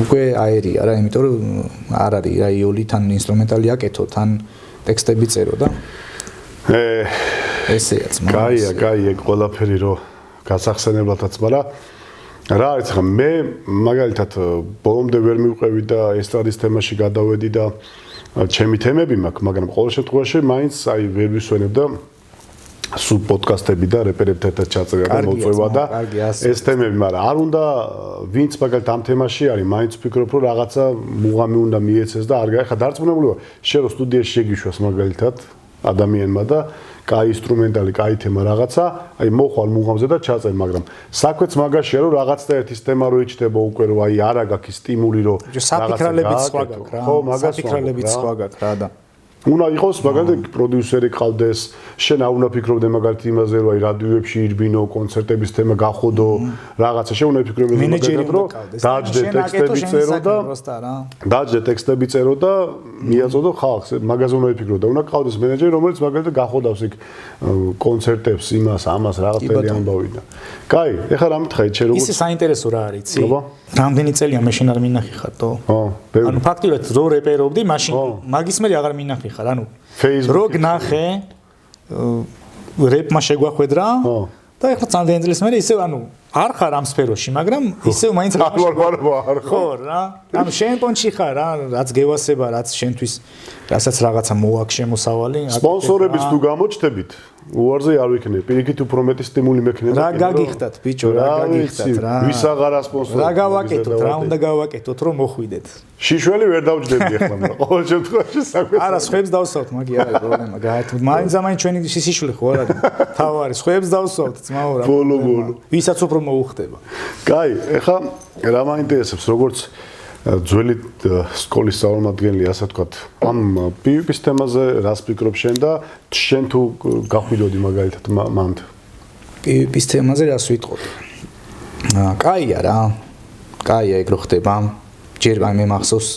უკვე აერია რა, იმიტომ რომ არ არის რა იოლი თან ინსტრუმენტალი აკეთო, თან ტექსტები წერო და ესეა ძმა. კაია, ეგ ყველაფერი რო გასახსენებლადაც, მაგრამ რა არის ხა მე მაგალითად ბოლომდე ვერ მივყვევი და ესტრადის თემაში გადავედი და ჩემი თემები მაქვს, მაგრამ ყოველ შემთხვევაში მაინც აი ვერ ვისვენებ და სულ პოდკასტები და რეპერებთან ერთად ჩაწერა და მოწვევა და ეს თემები, მაგრამ არ უნდა ვინც მაგალითად ამ თემაში არის, მაინც ვფიქრობ, რომ რაღაცა მუღამი უნდა მიეცეს და არ ხა დარწმუნებულია, შენ რო სტუდიაში შეგიშვას მაგალითად ადამიანმა და კაი ინსტრუმენტალი, კაი თემა რაღაცა, აი მოხვალ მუღამზე და ჩაწერ, მაგრამ საქმეც მაგაშია, რომ რაღაც და ერთის თემა რო იჩდება უკვე, რომ აი არა გაქვს სტიმული, რომ საფიქრალებიც სხვა გაქვს რა. ხო, მაგას საფიქრალებიც სხვა გაქვს რა და უნდა იყოს მაგალითად პროდიუსერი ყავდეს, შენ არ უნდა ფიქრობდე მაგალითად იმაზე, რომ აი რადიოებში ირბინო, კონცერტების თემა გახოდო, რაღაცა შენ უნდა ფიქრობდე მაგალითად, რომ დაჯდე ტექსტები წერო და დაჯდე ტექსტები წერო და მიაწოდო ხალხს, მაგაზე უნდა ფიქრო და უნდა ყავდეს მენეჯერი, რომელიც მაგალითად გახოდავს იქ კონცერტებს, იმას, ამას, რაღაც პერი ამბავი და. კაი, ეხლა რა მითხარი, შენ როგორ ისე საინტერესო რა არის, იცი? რამდენი წელია მე შენ არ მინახი ხარ თო? ანუ ფაქტიურად რო რეპერობდი, მაშინ მაგის მე აღარ მინახი ხარ, ანუ რო გნახე რეპმა შეგვახვედრა და ეხლა ძალიან წელს მე ისე ანუ არ ხარ ამ სფეროში, მაგრამ ისევ მაინც არ ხარ. ხო რა. ანუ შენ პონჩი ხარ რა, რაც გევასება, რაც შენთვის რასაც რაღაცა მოაქვს შემოსავალი. სპონსორების თუ გამოჩნდებით, უარზე არ ვიქნებ. პირიქით უფრო მეტი სტიმული მექნება. რა გაგიხდათ, ბიჭო, რა გაგიხდათ რა. ვის აღარა სპონსორი. რა გავაკეთოთ, რა უნდა გავაკეთოთ, რომ მოხვიდეთ. შიშველი ვერ დავჯდები ახლა, მაგრამ ყოველ შემთხვევაში საქმე. არა, სხვებს დავსვათ, მაგი არა პრობლემა. გაერთოთ. მაინც ჩვენი სიშველი ხო არ არის. თავარი, სხვებს დავსვათ, ძმაო რა. ბოლო. ვისაც უფრო მოუხდება. კაი, ეხლა რა მაინტერესებს, როგორც ძველი სკოლის სწავლმადგენელი, ასე ვთქვათ, ამ PvP-ის თემაზე რას ფიქრობ შენ და შენ თუ გახვიდოდი მაგალითად მანდ? PvP-ის თემაზე რას ვიტყოდი? კაია რა. კაია ეგ რო ხდება. ჯერ მე მახსოვს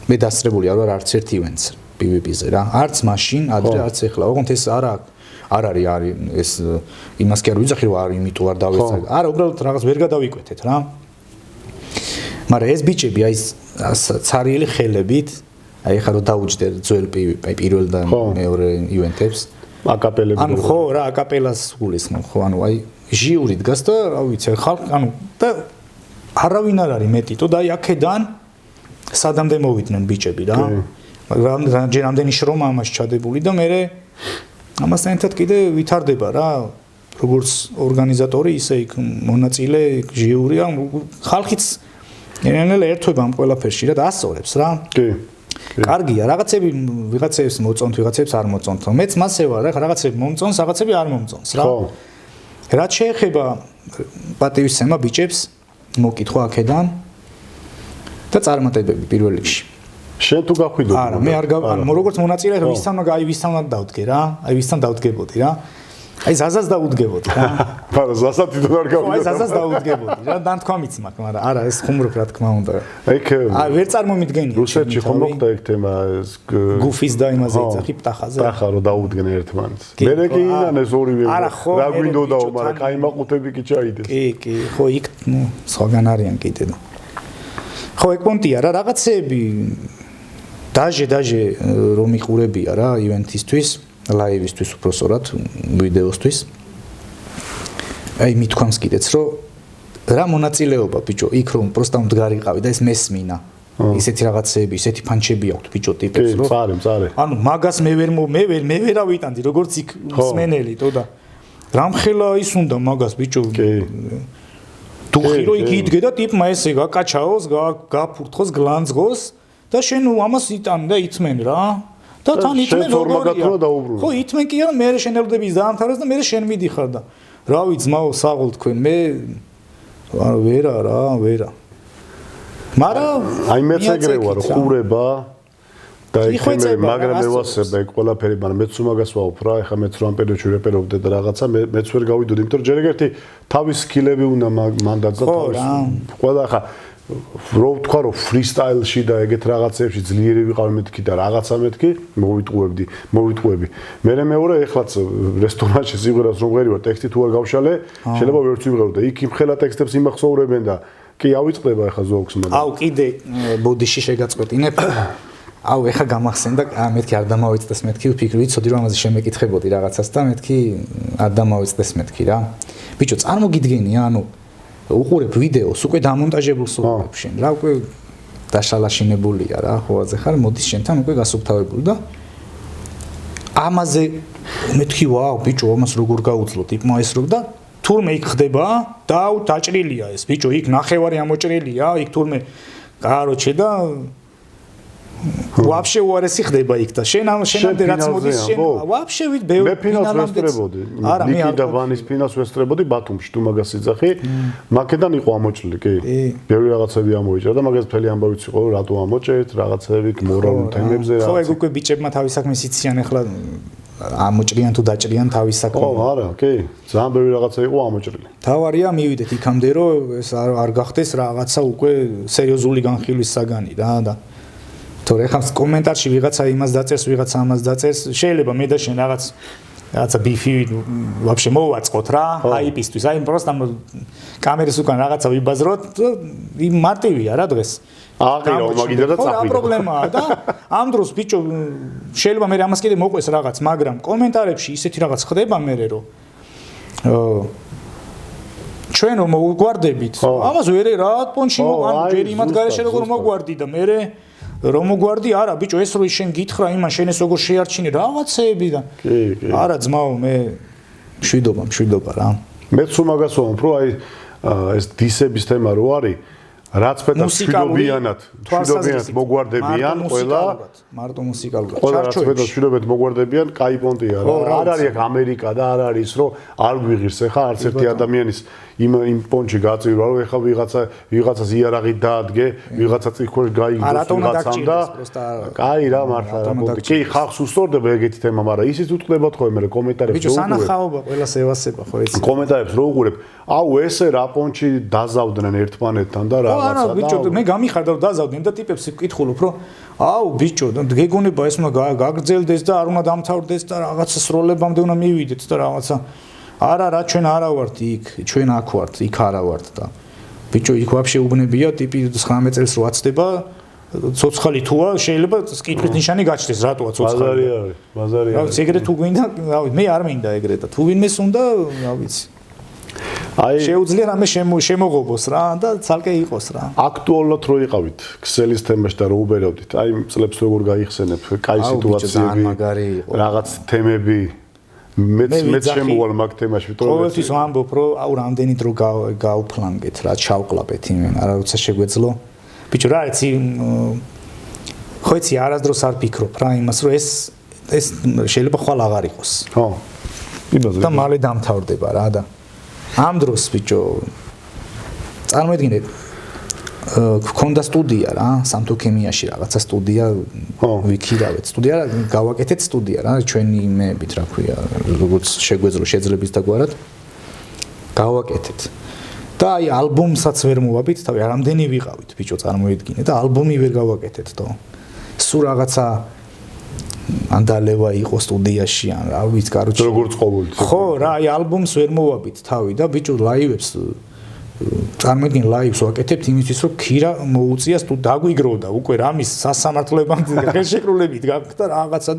მე დასწრებული არ ვარ არც ერთ ივენტს PvP-ზე რა. არც მაშინ, ადრე არც ეხლა. ოღონდ ეს არ არის ეს იმას კი არ ვიძახი რომ არ იმიტომ არ დავეცაგ. არა, უბრალოდ რაღაც ვერ გადავიკვეთეთ რა. მაგრამ ეს ბიჭები აი ცარიელი ხელებით, აი ხა რომ დაუჯდე ძველ პირველ და მეორე ივენტებს, აკაპელები. ანუ ხო რა, აკაპელას გულისხმობ ხო, ანუ აი ჟიური დგას და რა ვიცი, ხალხ, ანუ და არავინ არ არის მეტი, და აი აქედან სადამდე მოვიდნენ ბიჭები რა. მაგრამ რამდენი შრომა ამას ჩადებული და მე ამასთან ერთად კიდე ვითარდება რა, როგორც ორგანიზატორი, ისე იქ მონაწილე, ჟიური, ხალხიც ერენელ ერთვება ამ ყველაფერში რა და ასწორებს რა. კი. კარგია, რაღაცები ვიღაცებს მოწონთ, ვიღაცებს არ მოწონთ. მეც მასე ვარ, რა რაღაცები მომწონს, რაღაცები არ მომწონს რა. ხო. რაც შეეხება პატივისცემა ბიჭებს, მოკითხვა აქედან და წარმატებები პირველ რიგში. შენ თუ გახვიდობ? არა, მე არ როგორც მონაწილე ვისთან დავდგე რა, აი ვისთან დავდგებოდი რა. აი ზაზას დაუდგებოდი რა. მაგრამ ზაზას თვითონ არ გავიგე. აი ზაზას დაუდგებოდი რა, დანთქვამიც მაქვს, მაგრამ არა, ეს ხუმრობ რა თქმა უნდა. ეგ აი ვერ წარმომიდგენია. რუსეთში ხომ მოხდა ეგ თემა ეს გუფის და იმაზე ეძახი პტახაზე. პტახა რომ დაუდგენ ერთმანეთს. მე კი ინან ეს ორივე რა გვინდოდაო, მაგრამ კაი მაყუთები კი ჩაიდეს. კი, ხო იქ ნუ სხვაგან არიან კიდე და. ხო ეგ პონტია რა, რაღაცები დაჟე რომ იყურებია რა ივენთისთვის. ლაივისთვის უბრალოდ ვიდეოსთვის. აი მithქვამს კიდეც რომ რა მონაწილეობა ბიჭო, იქ რომ პროსტა მდგარიყავი და ეს მესმინა. ისეთი რაღაცები, ისეთი ფანჩები აქვთ ბიჭო ტიპებს რომ. მწარე. ანუ მაგას მე ვერ ავიტანდი როგორც იქ მსმენელი და რამხელა ის უნდა მაგას ბიჭო. თუ ხირო იქ იდგე და ტიპმა ესე გაკაჩაოს, გაფურთხოს, გლანძღოს და შენ ამას იტან და იცმენ რა. და თან იტმენ როგორია. ხო, იტმენ კი არა, მე შენელდები ის დაამთავროს და მე შენ მიდიხარ და რავი ძმაო, საღოლ თქვენ, მე ვერა. მაგრამ აი მეც ეგრე ვარ, ხურება და მაგრამ მე ვასება ეგ ყველაფერი, მაგრამ მეც უმაგას ვაუბრ რა, ეხლა მეც რომ პერიოდში რეპერობდე და რაღაცა მეც ვერ გავიდოდი, იმიტომ რომ ჯერ ერთი თავის სკილები უნდა მანდაც და თავის ყველა ხა რო ვთქვა რომ ფრისტაილში და ეგეთ რაღაცებში ძლიერი ვიყავ მეთქი და რაღაცა მეთქი მოვიტყუები. მე მეორე ეხლაც რესტორანში სიმღერას რომ ვღერი ვარ ტექსტი თუ არ გავშალე, შეიძლება ვერც ვიღერო და იქ იმხელა ტექსტებს იმახსოვრებენ და კი ავიწყდება ეხლა ზოგს მაგრამ. აუ კიდე ბოდიში შეგაწყვეტინებ. აუ ეხლა გამახსენდა, მეთქი არ დამავიწყდეს მეთქი ვფიქრი ვიცოდი რომ ამაზე შემეკითხებოდი რაღაცას და მეთქი არ დამავიწყდეს მეთქი რა. ბიჭო წარმოგიდგენია ანუ უყურებ ვიდეოს, უკვე დამონტაჟებულს უყურებ შენ. რა უკვე დაშალაშინებულია რა, ხო აზე ხარ, მოდის შენთან უკვე გასუფთავებული და ამაზე მეთქი ვაუ ბიჭო ამას როგორ გაუძლო ტიპმა ეს რო და თურმე იქ ხდება და დაჭრილია ეს ბიჭო იქ ნახევარი ამოჭრილია იქ თურმე კაროჩე და вообще უარესი ხდება იქ და შენამდე რაც მოდის შენ вообще ვით მე ფინალს ვესწრებოდი ნიკი და ვანის ფინალს ვესწრებოდი ბათუმში თუ მაგას იძახი მაკედან იყო ამოჭრილი კი ბევრი რაღაცები ამოიჭრა და მაგას მთელი ამბავიც იყო რატო ამოჭერთ რაღაცები მორალურ თემებზე რა ხო ეგ უკვე ბიჭებმა თავის საქმეს იციან ახლა ამოჭრიან თუ დაჭრიან თავის საქმე ხო არა კი ძალიან ბევრი რაღაცა იყო ამოჭრილი თავარია მივიდეთ იქამდე რომ ეს არ გახდეს რაღაცა უკვე სერიოზული განხილვის საგანი და თორე ხა კომენტარში ვიღაცა იმას დაწერს, ვიღაცა ამას დაწერს, შეიძლება მე და შენ რაღაცა ბიფი вообще მოვაწყოთ რა, აიპისთვის. აი просто კამერას უკან რაღაცა ვიბაზროთ, მარტივია რა დღეს. აღირო მაგიდა და წახვიდა. რა პრობლემაა და ამ დროს ბიჭო შეიძლება მე ამას კიდე მოყვეს რაღაც, მაგრამ კომენტარებში ისეთი რაღაც ხდება მე რომ ჩვენ რომ მოგვარდებით, ამას ვერე რა პონჩი მოყან, ჯერ იმათ გარეშე როგორ მოგვარდი და მე რომ მოგვარდი არა ბიჭო ეს რო შენ გითხრა იმან შენ ეს როგორ შეარჩინე რაღაცეები და არა ძმაო მე მშვიდობა რა მეც უმაგას ვამბობ რომ აი ეს დისების თემა რო არის რაც მეტად მშვიდობიანად მოგვარდებიან ყველა მარტო მუსიკალურად ყველა რაც მეტად მშვიდობად მოგვარდებიან კაი პონტია რა არ არის აქ ამერიკა და არ არის რომ არ გვიღირს ახლა არც ერთი ადამიანის იმ პონჩი გაწირვა რომ ეხა ვიღაცას იარაღი დაადგე ვიღაცა წიქოშ გაიგოს ვიღაცამ და კაი რა მართლა რა პონტი კი ხალხს უსწორდება ეგეთი თემა მაგრამ ისიც უთქლებათ ხოლმე მე კომენტარებს ბიჭო სანახაობა ყველას ევასება ხო იცი კომენტარებს რო უყურებ აუ ესე რა პონჩი დაზავდნენ ერთმანეთთან და რაღაცა და ბიჭო მე გამიხარდა რომ დაზავდნენ და ტიპებს ვკითხულობ რომ აუ ბიჭო გეგონება ეს უნდა გაგრძელდეს და არ უნდა დამთავრდეს და რაღაცა სროლებამდე უნდა მივიდეთ და რაღაცა არა რა ჩვენ არა ვართ იქ ჩვენ აქ ვართ იქ არა ვართ და ბიჭო იქ вообще უბნებია ტიპი 19 წელს რო აცდება ცოცხალი თუა შეიძლება კითხვის ნიშანი გაჩნდეს რატოა ცოცხალი ბაზარი არის რა ეგრე თუ გვინდა რავი მე არ მინდა ეგრე და თუ ვინმეს უნდა რა ვიცი აი შეუძლია რამე შემოღობოს რა და ცალკე იყოს რა აქტუალურად რო იყავით ქსელის თემაში და რო უბერებდით აი წლებს როგორ გაიხსენებ კაი სიტუაციები რაღაც თემები მეც შემოვალ მაგ თემაში ვიტყოდ ყოველთვის ვამბობ რომ აუ რამდენი დრო გავფლანგეთ რა ჩავყლაპეთ იმენ არა როცა შეგვეძლო ბიჭო რა იცი ხო იცი არასდროს არ ფიქრობ რა იმას რომ ეს შეიძლება ხვალ აღარ იყოს ხო და მალე დამთავრდება რა და ამ დროს ბიჭო წარმოედგინეთ გქონდა სტუდია რა სამთო ქიმიაში რაღაცა სტუდია ვიქირავეთ სტუდია გავაკეთეთ სტუდია რა ჩვენი იმეებით რა ქვია როგორც შეგვეძლო შეძლებს და გვარად გავაკეთეთ და აი ალბომსაც ვერ მოვაბით თავი რამდენი ვიყავით ბიჭო წარმოედგინე და ალბომი ვერ გავაკეთეთ თო სულ რაღაცა ანდალევა იყო სტუდიაში ან რა ვიცი კაროჩე როგორც ყოველთვის ხო რა აი ალბომს ვერ მოვაბით თავი და ბიჭო ლაივებს წარმოედგინ ლაივს ვაკეთებთ იმისთვის რომ ქირა მოუწია დაგვიგროვდა უკვე რამის სასამართლოებამდე ხელშეკრულებით გაკეთდა რაღაცა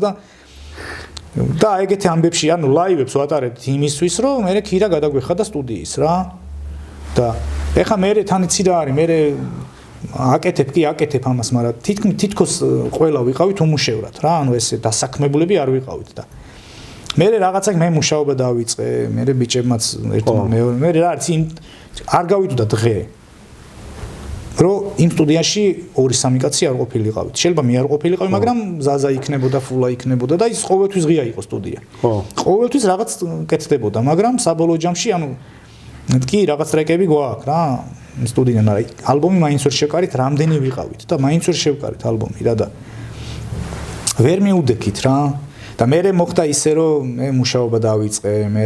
და ეგეთი ამბებში ანუ ლაივებს ვატარებთ იმისთვის რომ მე ქირა გადაგვეხადა სტუდიის რა და ეხა მე თან იცი რა არის მე აკეთებ ამას მაგრამ თითქოს ყველა ვიყავით უმუშევრად რა ანუ ეს დასაქმებულები არ ვიყავით და მე რაღაცა მე მუშაობა დავიწყე მე ბიჭებმაც ერთმა მე რა არის არ გავიდოდა დღე რომ იმ სტუდიაში 2-3 კაცი არ ყოფილიყავით შეიძლება მე არ ყოფილიყავი მაგრამ ზაზა იქნებოდა ფულა იქნებოდა და ის ყოველთვის ღია იყო სტუდია ხო ყოველთვის რაღაც კეთდებოდა მაგრამ საბოლოო ჯამში ანუ კი რაღაც ტრეკები გვაქვს რა სტუდიიდან არა ალბომი მაინც ვერ შევკარით რამდენი ვიყავით და მაინც ვერ შევკარით ალბომი რა და ვერ მიუდექით რა და მე მოხდა ისე რომ მე მუშაობა დავიწყე მე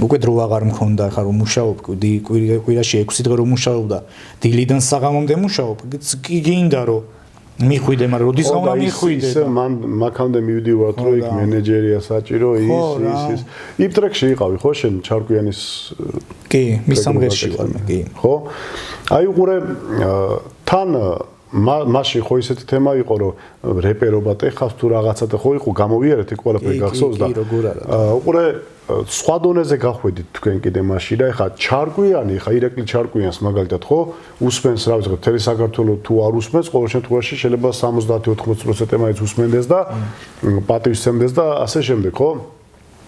უკვე დრო აღარ მქონდა ხა რომ მუშაობ კვირაში 6 დღე რომ მუშაობ და დილიდან საღამომდე მუშაობ კი გინდა რომ მიხვიდე მაგრამ როდის უნდა მიხვიდე ისე მან მაქამდე მივდივართ რომ იქ მენეჯერია საჭირო ის იმ ტრეკში იყავი ხო შენ ჩარკვიანის კი მის სამღერში ვარ მე კი ხო აი უყურე თან მაშინ ხო ისეთი თემა იყო რომ რეპერობა ტეხავს თუ რაღაცა და ხო იყო გამოვიარეთ იქ ყველაფერი გახსოვს და უყურე სხვა დონეზე გახვედით თქვენ კიდე მაშინ და ეხა ჩარკვიანი ხა ირაკლი ჩარკვიანს მაგალითად ხო უსმენს რა ვიცი მთელი საქართველოს თუ არ უსმენს ყოველ შემთხვევაში შეიძლება 70-80% მაინც usmendes და პატივისცემდეს და ასე შემდეგ ხო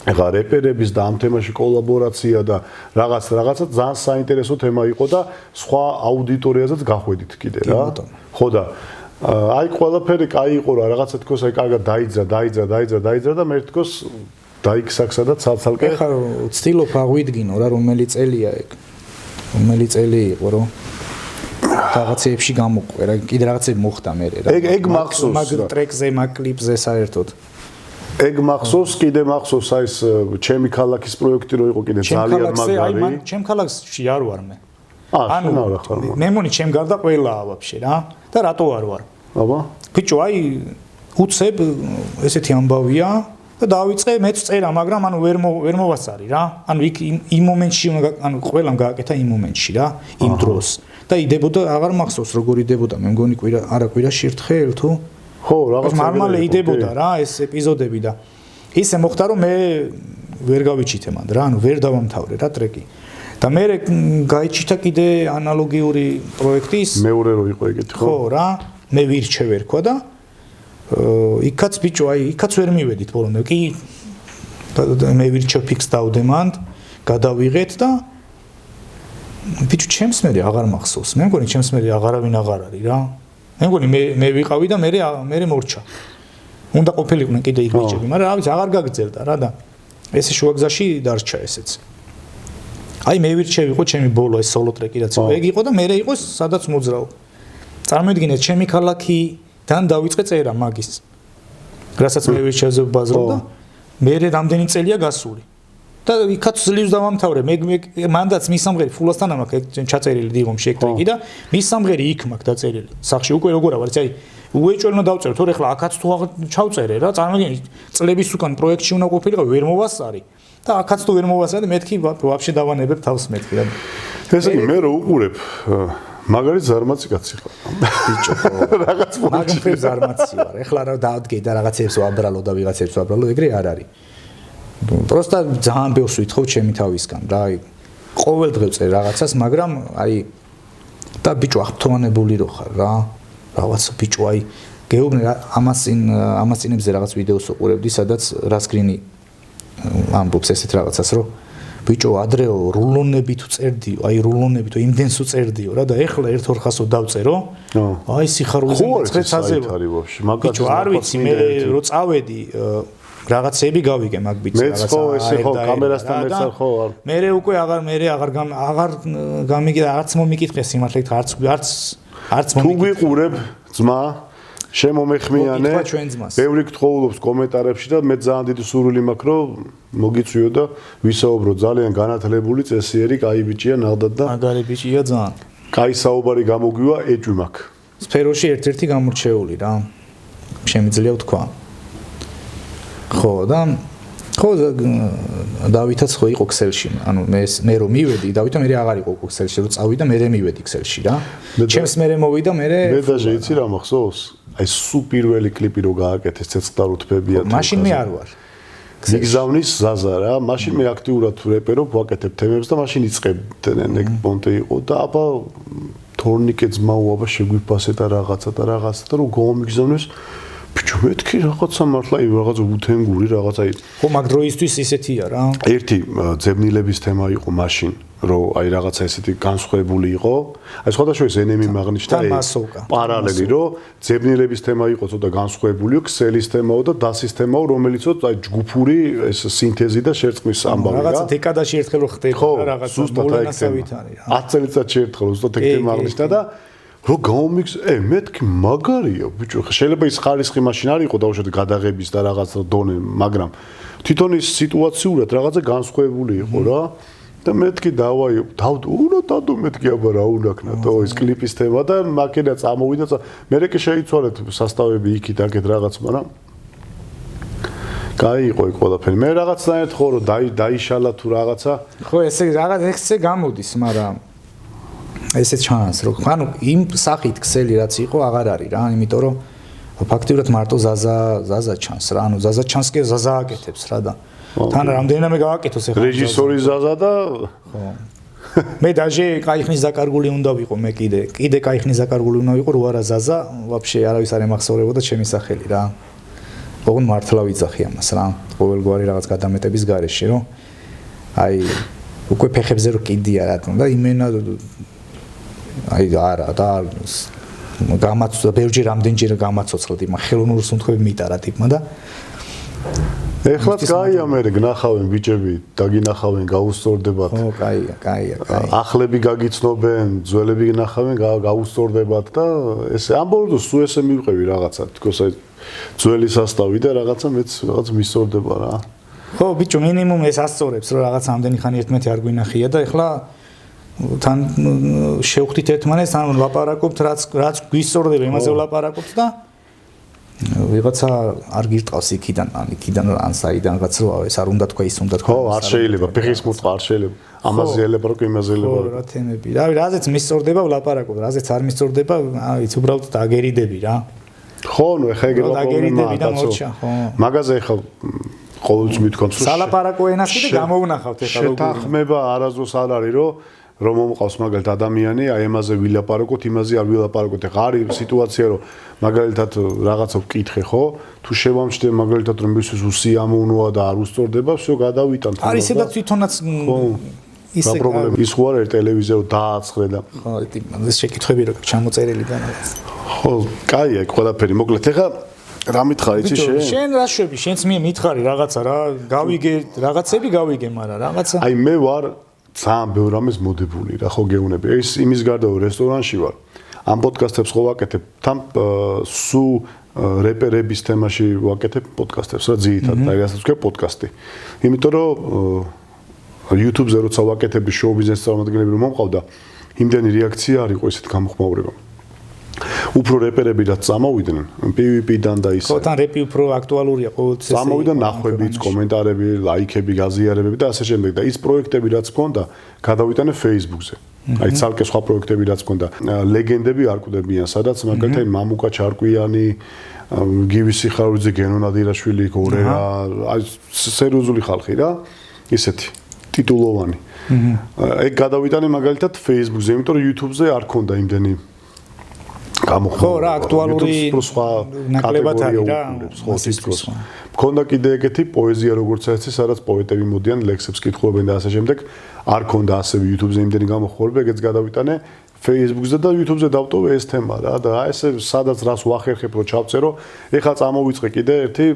ეხა რეპერების და ამ თემაში კოლაბორაცია და რაღაცა ძალიან საინტერესო თემა იყო და სხვა აუდიტორიაზეც გახვედით კიდე რა ხო და აი ყველაფერი კაი იყო რა რაღაცა თქოს აი კარგად დაიძრა და მე თქოს დაიქსაქსა და ცალ-ცალკე ეხა ვცდილობ აღვიდგინო რა რომელი წელია ეგ რომელი წელი იყო რომ რაღაცეებში გამოყვე რა კიდე რაღაცები მოხდა მე რა ეგ მახსოვს მაგ ტრეკზე მაგ კლიპზე საერთოდ ეგ მახსოვს კიდე მახსოვს აი ეს ჩემი ქალაქის პროექტი რო იყო კიდე ძალიან მაგარი აი მან ჩემ ქალაქში არ ვარ მე ანუ მე მგონი ჩემ გარდა ყველაა ვაფშე რა და რატო არ ვარ აბა ბიჭო აი უცებ ესეთი ამბავია და დავიწყე მეც წერა მაგრამ ანუ ვერ მოვასწარი რა ანუ იქ იმ მომენტში ანუ ყველამ გააკეთა იმ მომენტში რა იმ დროს და იდებოდა აღარ მახსოვს როგორ იდებოდა მე მგონი კვირაში ერთხელ თუ ხო რაღაცა მარმალე იდებოდა რა ეს ეპიზოდები და ისე მოხდა რომ მე ვერ გავიჩითე მანდ რა ანუ ვერ დავამთავრე რა ტრეკი და მე გაიჩითა კიდე ანალოგიური პროექტის მეორე რო იყო ეგეთი ხო ხო რა მე ვირჩევ ერქვა და იქაც ბიჭო აი იქაც ვერ მივედით ბოლომდე კი მე ვირჩევ ფიქს დავდემანდ გადავიღეთ და ბიჭო ჩემს მე აღარ მახსოვს მე მგონი ჩემს მე აღარავინ აღარ არის რა მე მგონი მე ვიყავი და მე მორჩა უნდა ყოფილიყვნენ კიდე იქ ბიჭები მაგრამ რა ვიცი აღარ გაგრძელდა რა და ესე შუაგზაში დარჩა ესეც აი მე ვირჩევ იყო ჩემი ბოლო ეს სოლო ტრეკი რაც იყო ეგ იყო და მე იყო სადაც მოძრაო წარმოიდგინეთ ჩემი ქალაქიდან დავიწყე წერა მაგის რასაც მე ვირჩევზე ვბაზრობ და მე რამდენი წელია გასული და იქაც ძლივს დავამთავრე მე მანდაც მის სამღერი ფულასთან ამაკ ჩაწერილი დიღომში ეგ ტრეკი და მის სამღერი იქ მაქვს დაწერილი სახში უკვე როგორ არის აი უეჭველმა დავწერო თორე ახლა აქაც თუ ჩავწერე რა წარმოიდგინე წლების უკან პროექტში უნდა ყოფილიყო ვერ მოვასწარი და აქაც თუ ვერ მოვასწარი მეთქი ვაფშე დავანებებ თავს მეთქი რა ესე იგი მე რო უყურებ მაგარი ზარმაცი კაცი ხარ ბიჭო რაღაც მაგარი ზარმაცი ვარ ეხლა რა დაადგე და რაღაცებს ვაბრალო და ვიღაცებს ვაბრალო ეგრე არ არის просто ძალიან ბევრს ვითხოვ ჩემი თავისგან რა აი ყოველ დღე წერ რაღაცას მაგრამ აი და ბიჭო აღფრთოვანებული რო ხარ რა რაღაცა ბიჭო აი გეუბნე ამას წინებზე რაღაც ვიდეოს უყურებდი სადაც რასგრინი ამბობს ესეთ რაღაცას რომ ბიჭო ადრეო რულონები თუ წერდიო აი რულონები თუ იმდენს უწერდიო რა და ეხლა ერთ ორხასო დავწერო აი სიხარულზე მეცხრეცაზე ბიჭო არ ვიცი მე რო წავედი რაღაცები გავიგე მაგ ბიჭს რაღაცა მეც ხო ესე ხო კამერასთან მეც არ ხო მე უკვე აღარ გამიგე არც მომიკითხე სიმართლეთ არც თუ ვიყურებ ძმა შემომეხმიანე ბევრი გთხოვულობს კომენტარებში და მე ძალიან დიდი სურვილი მაქვს რომ მოგიწვიო და ვისაუბრო ძალიან განათლებული წესიერი კაი ბიჭია ნახდათ და მაგარი ბიჭია ძალიან კაი საუბარი გამოგვივა ეჭვი მაქვს სფეროში ერთ-ერთი გამორჩეული რა შემიძლია ვთქვა ხო და ხო დავითაც ხო იყო ქსელში ანუ მე რომ მივედი დავითა მე აღარ იყო ქსელში რომ წავიდა მე მივედი ქსელში რა ჩემს მე მოვიდა მე დაჟე იცი რა მახსოვს აი სულ პირველი კლიპი რო გააკეთეს ცეცხლდარო თბებია თუ მაშინ მე არ ვარ მიგზავნის ზაზა რა მაშინ მე აქტიურად ვეპერობ ვაკეთებ თემებს და მაშინ იწყებდნენ ეგ პონტე იყო და აბა თორნიკე ძმაო აბა შეგვიფასე და რაღაცა და რომ გომიგზავნეს ბიჭო მეთქი რაღაცა მართლა რაღაცა უთენგური რაღაცა ხო მაგ დროისთვის ისეთია რა ერთი ძებნილების თემა იყო მაშინ რომ აი რაღაცა ესეთი განსხვავებული იყო აი სხვადასხვა ენემი მაგნიშთა პარალელი რომ ძებნილების თემა იყო ცოტა განსხვავებულიო ქსელის თემაო და დასის თემაო რომელიცო აი ჯგუფური ეს სინთეზი და შერწყმის ამბავი რა რაღაცა დეკადაში ერთხელ რო ხდება რაღაცა მოლანასავით არის 10 წელიწადში ერთხელ ზუსტად ეგ თემა აღნიშნა და რო გამომიქს მეთქი მაგარია ბიჭო შეიძლება ის ხარისხი მაშინ არ იყო დაუშვათ გადაღების და რაღაც დონე მაგრამ თვითონ ის სიტუაციურად რაღაცა განსხვავებული იყო რა და მეთქი დავაი უნდა დადო მეთქი აბა რა უნაქნა თო ის კლიპის თემა და მაკედა წამოვიდა მე კი შეიცვალეთ სასტავები იქით აქეთ რაღაც მაგრამ კაი იყო იქ ყველაფერი მე რაღაცნაირად ხო რომ დაიშალა თუ რაღაცა ხო ესე რაღაც ესე გამოდის მაგრამ ესეც ჩანს რომ ანუ იმ სახით ქსელი რაც იყო აღარ არის რა იმიტომ რომ ფაქტიურად მარტო ზაზა ჩანს რა ანუ ზაზა ჩანს კი ზაზა აკეთებს რა და თან რამდენიმე გააკეთოს ეხლა რეჟისორი ზაზა და ხო მე დაჟე кайხნის დაკარგული უნდა ვიყო მე კიდე кайხნის დაკარგული უნდა ვიყო რო არა ზაზა ვაფშე არავის არ ემახსოვრებოდა ჩემი სახელი რა ოღონდ მართლა ვიძახი ამას რა ყოველგვარი რაღაც გადამეტების გარეშე რომ აი უკვე ფეხებზე რო კიდია რა თქმა უნდა იმენა აი არა და გამაცოცა ბევრჯერ რამდენჯერ გამაცოცხლად იმ ხელოვნურ სუნთქები მიტარა ტიპმა და ეხლაც კაია მე გნახავენ ბიჭები დაგინახავენ გაუსწორდებათ ო კაია ახლები გაგიცნობენ ძველები გნახავენ გაუსწორდებათ და ესე ამ ბოლოს სულ ესე მივყევი რაღაცა თქოს აი ძველი სასტავი და რაღაცა მეც რაღაც მისწორდება რა ხო ბიჭო მინიმუმ ეს ასწორებს რომ რაღაც ამდენი ხანი ერთმანეთი არ გვინახია და ეხლა თან შევხვდით ერთმანეთს ან ვლაპარაკობთ რაც გვისწორდება იმაზე ვლაპარაკობთ და ვიღაცა არ გირტყავს იქიდან ან საიდან რაღაც რო ეს არ უნდა თქვა ის უნდა თქვა ხო არ შეიძლება ფეხის მოტყვა არ შეიძლება ამაზე ელება რომ იმაზე ელება რა თემები რავი რაზეც მისწორდება ვლაპარაკობ რაზეც არ მისწორდება აი უბრალოდ დაგერიდები რა ხო ნუ ეხა ეგრე დაგერიდები და მოჩა ხო მაგაზე ეხა ყოველთვის მithქვამს რომ სალაპარაკო ენას კიდე გამოვნახავთ ეხა როგორ შეთანხმება არასდროს არ არის რომ მომყავს მაგალითად ადამიანი აი ამაზე ვილაპარაკოთ იმაზე არ ვილაპარაკოთ ეხა არის სიტუაცია რომ მაგალითად რაღაცა ვკითხე ხო თუ შევამჩნდე მაგალითად რომ მისთვის უსიამოვნოა და არ უსწორდება всё გადავიტანთ არის სადაც თვითონაც ისე პრობლემა ის ხო არის ტელევიზია რომ დააცხრე და ხო ეს შეკითხვები როგორ ჩამოწერილი და ხო კაია ეგ ყველაფერი მოკლედ ეხა რა მითხარი იცი შენ რა შვები შენც მითხარი რაღაცა რა გავიგე რაღაცები გავიგე მაგრამ რაღაცა აი მე ვარ ძალიან ბევრ რამეს მოდებული რა ხო გეუბნები ეს იმის გარდა რომ რესტორანში ვარ ამ პოდკასტებს ხო ვაკეთებ თან სუ რეპერების თემაში ვაკეთებ პოდკასტებს რა ძირითადად აი რასაც ვქე პოდკასტი იმიტომ რომ YouTube-ზე როცა ვაკეთებ შოუ ბიზნეს წარმომადგენლები რომ მომყავდა იმდენი რეაქცია არ იყო ესეთ გამოხმაურება უფრო რეპერები რაც წამოვიდნენ PvP-დან და ისე ხო თან რეპი უფრო აქტუალურია ყოველთვის ესე წამოვიდა ნახვებიც კომენტარები ლაიქები გაზიარებები და ასე შემდეგ და ის პროექტები რაც გქონდა გადავიტანე Facebook-ზე აი ცალკე სხვა პროექტები რაც გქონდა ლეგენდები არ კვდებიან სადაც მაგალითად მამუკა ჩარკვიანი გივი სიხარულიძე გენო ნადირაშვილი გორერა აი სერიოზული ხალხი რა ისეთი ტიტულოვანი ეგ გადავიტანე მაგალითად Facebook-ზე იმიტომ რომ YouTube-ზე არ ქონდა იმდენი ხო რა აქტუალური ნაკლებად არის რა ხო თითქოს მქონდა კიდე ეგეთი პოეზია როგორც წესი სადაც პოეტები მოდიან ლექსებს კითხულობენ და ასე შემდეგ არ ქონდა ასევე YouTube-ზე იმდენი გამოხმაურება ეგეც გადავიტანე Facebook-ზე და YouTube-ზე დავტოვე ეს თემა რა და აი ესე სადაც რას ვახერხებ რომ ჩავწერო ეხლა წამოვიწყე კიდე ერთი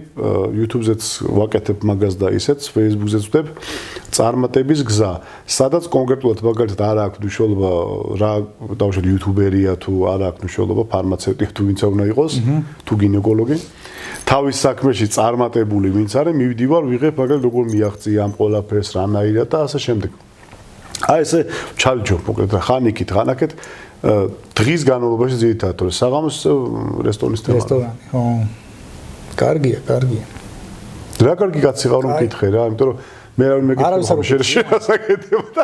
YouTube-ზეც ვაკეთებ მაგას და ისეც Facebook-ზეც ვდებ წარმატების გზა სადაც კონკრეტულად მაგალითად არ აქვს მნიშვნელობა რა დავუშვათ YouTuber-ია თუ არ აქვს მნიშვნელობა ფარმაცევტია თუ ვინც უნდა იყოს თუ გინეკოლოგი თავის საქმეში წარმატებული ვინც არის მივდივარ ვიღებ მაგალითად როგორ მიაღწია ამ ყველაფერს რანაირად და ასე შემდეგ აი ესე ჩალჯობ მოკლედ ხანიკით ხანაკეთ დღის განმავლობაში ძირითადად რომ საღამოს რესტორნის თემა რესტორანი ხო კარგია რა კარგი კაცი ხარ რომ მკითხე რა იმიტომ რომ მე არ მეკითხე შეასაკეთებდა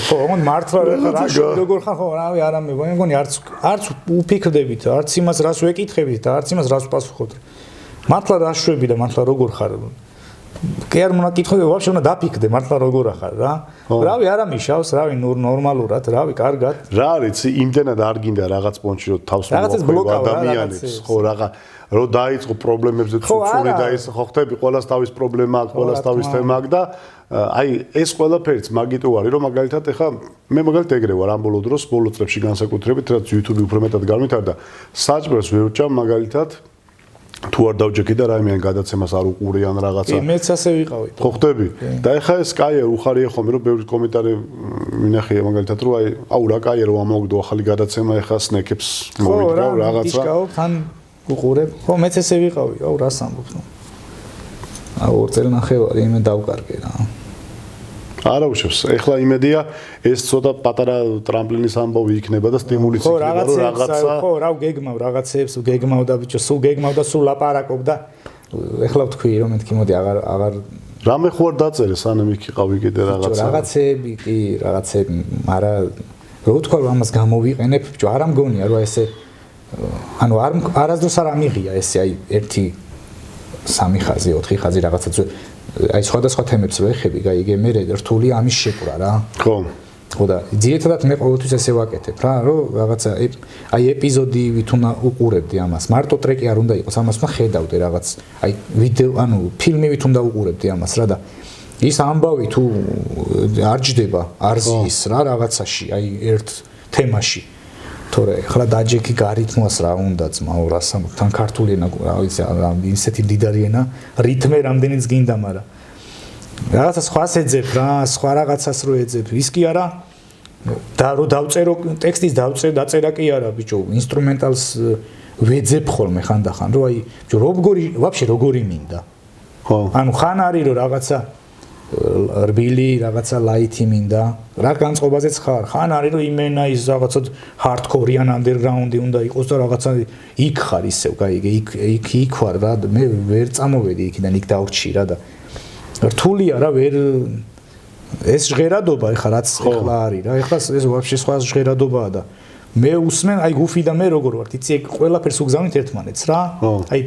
ხო მონ მართლა რა როგორ ხარ ხო რავი არა მეგონი არც უფიქრდებით არც იმას რას ვეკითხებით და არც იმას რას ვპასუხობთ მართლა რა შვები და მართლა როგორ ხარ კი არ უნდა კითხო ვაფშე უნდა დაფიქრდე მართლა როგორ ახარ რა რავი არა მიშავს რავი ნორმალურად რავი კარგად რა არის იმდენად არ გინდა რაღაც პონჩი რომ თავს მოყვა ადამიანებს ხო რაღა რო დაიწყო პრობლემებზე წუწული და ის ხო ხტები ყოველას თავის პრობლემა აქვს ყოველას თავის თემა აქვს და აი ეს ყველაფერიც მაგიტო არის რომ მაგალითად ეხა მე მაგალითად ეგრე ვარ ამ ბოლო დროს ბოლო წლებში განსაკუთრებით რაც YouTube უფრო მეტად განვითარდა საჭმელს ვერ ვჭამ მაგალითად თუ არ დავჯექი და რაიმეან გადაცემას არ უყურიან რაღაცა. მეც ასე ვიყავი. ხო ხტები? და ეხა ეს კაია უხარია ხოლმე რომ ბევრი კომენტარი მინახია მაგალითად რომ აუ რა კაია რომ ამოვიდო ახალი გადაცემა ეხა სნეკებს მოვიდა რაღაცა. ხო, თან უყურებ. ხო, მეც ესე ვიყავი. აუ რას ამბობ ნუ. აუ ორ წელნახევარი იმე დავკარგე რა. არა უშევს. ეხლა იმედია ეს ცოტა პატარა ტრამპლინის ამბავი იქნება და სტიმულიც იქნება რომ რაღაცა ხო რა გეგმავ რაღაცებს გეგმავ და ბიჭო სულ გეგმავ და სულ ლაპარაკობ და ეხლა ვთქვი რომ მეთქი მოდი აღარ რამე ხო არ დაწერე სანამ იქ იყავი კიდე რაღაცა რაღაცები კი რაღაცები მაგრამ რო თქვა რომ ამას გამოვიყენებ ბიჭო არ ამგონია რომ ესე ანუ არასდროს არ ამიღია ესე აი 1 3 ხაზი 4 ხაზი რაღაცა აი სხვადასხვა თემებს რო ეხები გაიგე მე რთული ამის შეკვრა რა ხო და ძირითადად მე ყოველთვის ესე ვაკეთებ რა რომ რაღაცა აი ეპიზოდივით უნდა უყურებდი ამას მარტო ტრეკი არ უნდა იყოს ამას უნდა ხედავდე რაღაც აი ვიდეო ანუ ფილმივით უნდა უყურებდი ამას რა და ის ამბავი თუ არ ჯდება არ ზის რა რაღაცაში აი ერთ თემაში თორე ხლა დაჯექი გარითმოს რა უნდა ძმაო რასამ თან ქართული ენა რა ვიცი ისეთი მდიდარი ენა რითმე რამდენიც გინდა მაგრამ რაღაცა სხვას ეძებ რა სხვა რაღაცას რო ეძებ ის კი არა და რო დავწერო ტექსტის დაწერა კი არა ბიჭო ინსტრუმენტალს ვეძებ ხოლმე ხანდახან რო აი ბიჭო როგორი ვაფშე როგორი მინდა ხო ანუ ხან არის რომ რაღაცა რბილი რაღაცა ლაითი მინდა რა განწყობაზეც ხან არის რომ იმენა ის რაღაცა ჰარდკორიან ანდერგრაუნდი უნდა იყოს და რაღაცა იქ ხარ ისევ გაიგე იქ ვარ რა მე ვერ წამოვედი იქიდან იქ დავრჩი რა და რთულია რა ვერ ეს ჟღერადობა ეხლა რაც ეხლა არის რა ეხლა ეს ვაფშე სხვა ჟღერადობაა და მე უსმენ აი გუფი და მე როგორ ვართ იცი ეგ ყველაფერს უგზავნით ერთმანეთს რა აი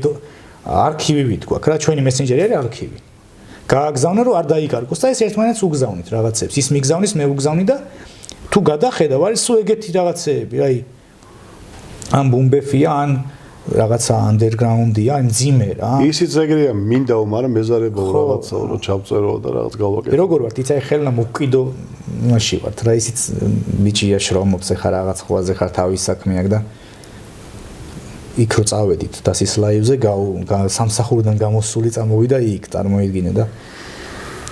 არქივივით გვაქვს რა ჩვენი მესენჯერი არის არქივი გააგზავნე რომ არ დაიკარგოს და ეს ერთმანეთს უგზავნით რაღაცებს ის მიგზავნის მე უგზავნი და თუ გადახედავ არის სულ ეგეთი რაღაცეები აი ან ბუმბეფია ან რაღაცა ანდერგრაუნდია მძიმე რა ისიც ეგრეა მინდაო მაგრამ მეზარებო რაღაცა რომ ჩავწერო და რაღაც გავაკეთე როგორ ვართ იცი აი ხელნა მოვკიდო იმაში ვართ რა ისიც ბიჭია შრომობს ეხა რაღაც ხვაზე ხარ თავის საქმე აქვს და იქ რო წავედით დასის ლაივზე სამსახურიდან გამოსული წამოვიდა იქ წარმოიდგინე და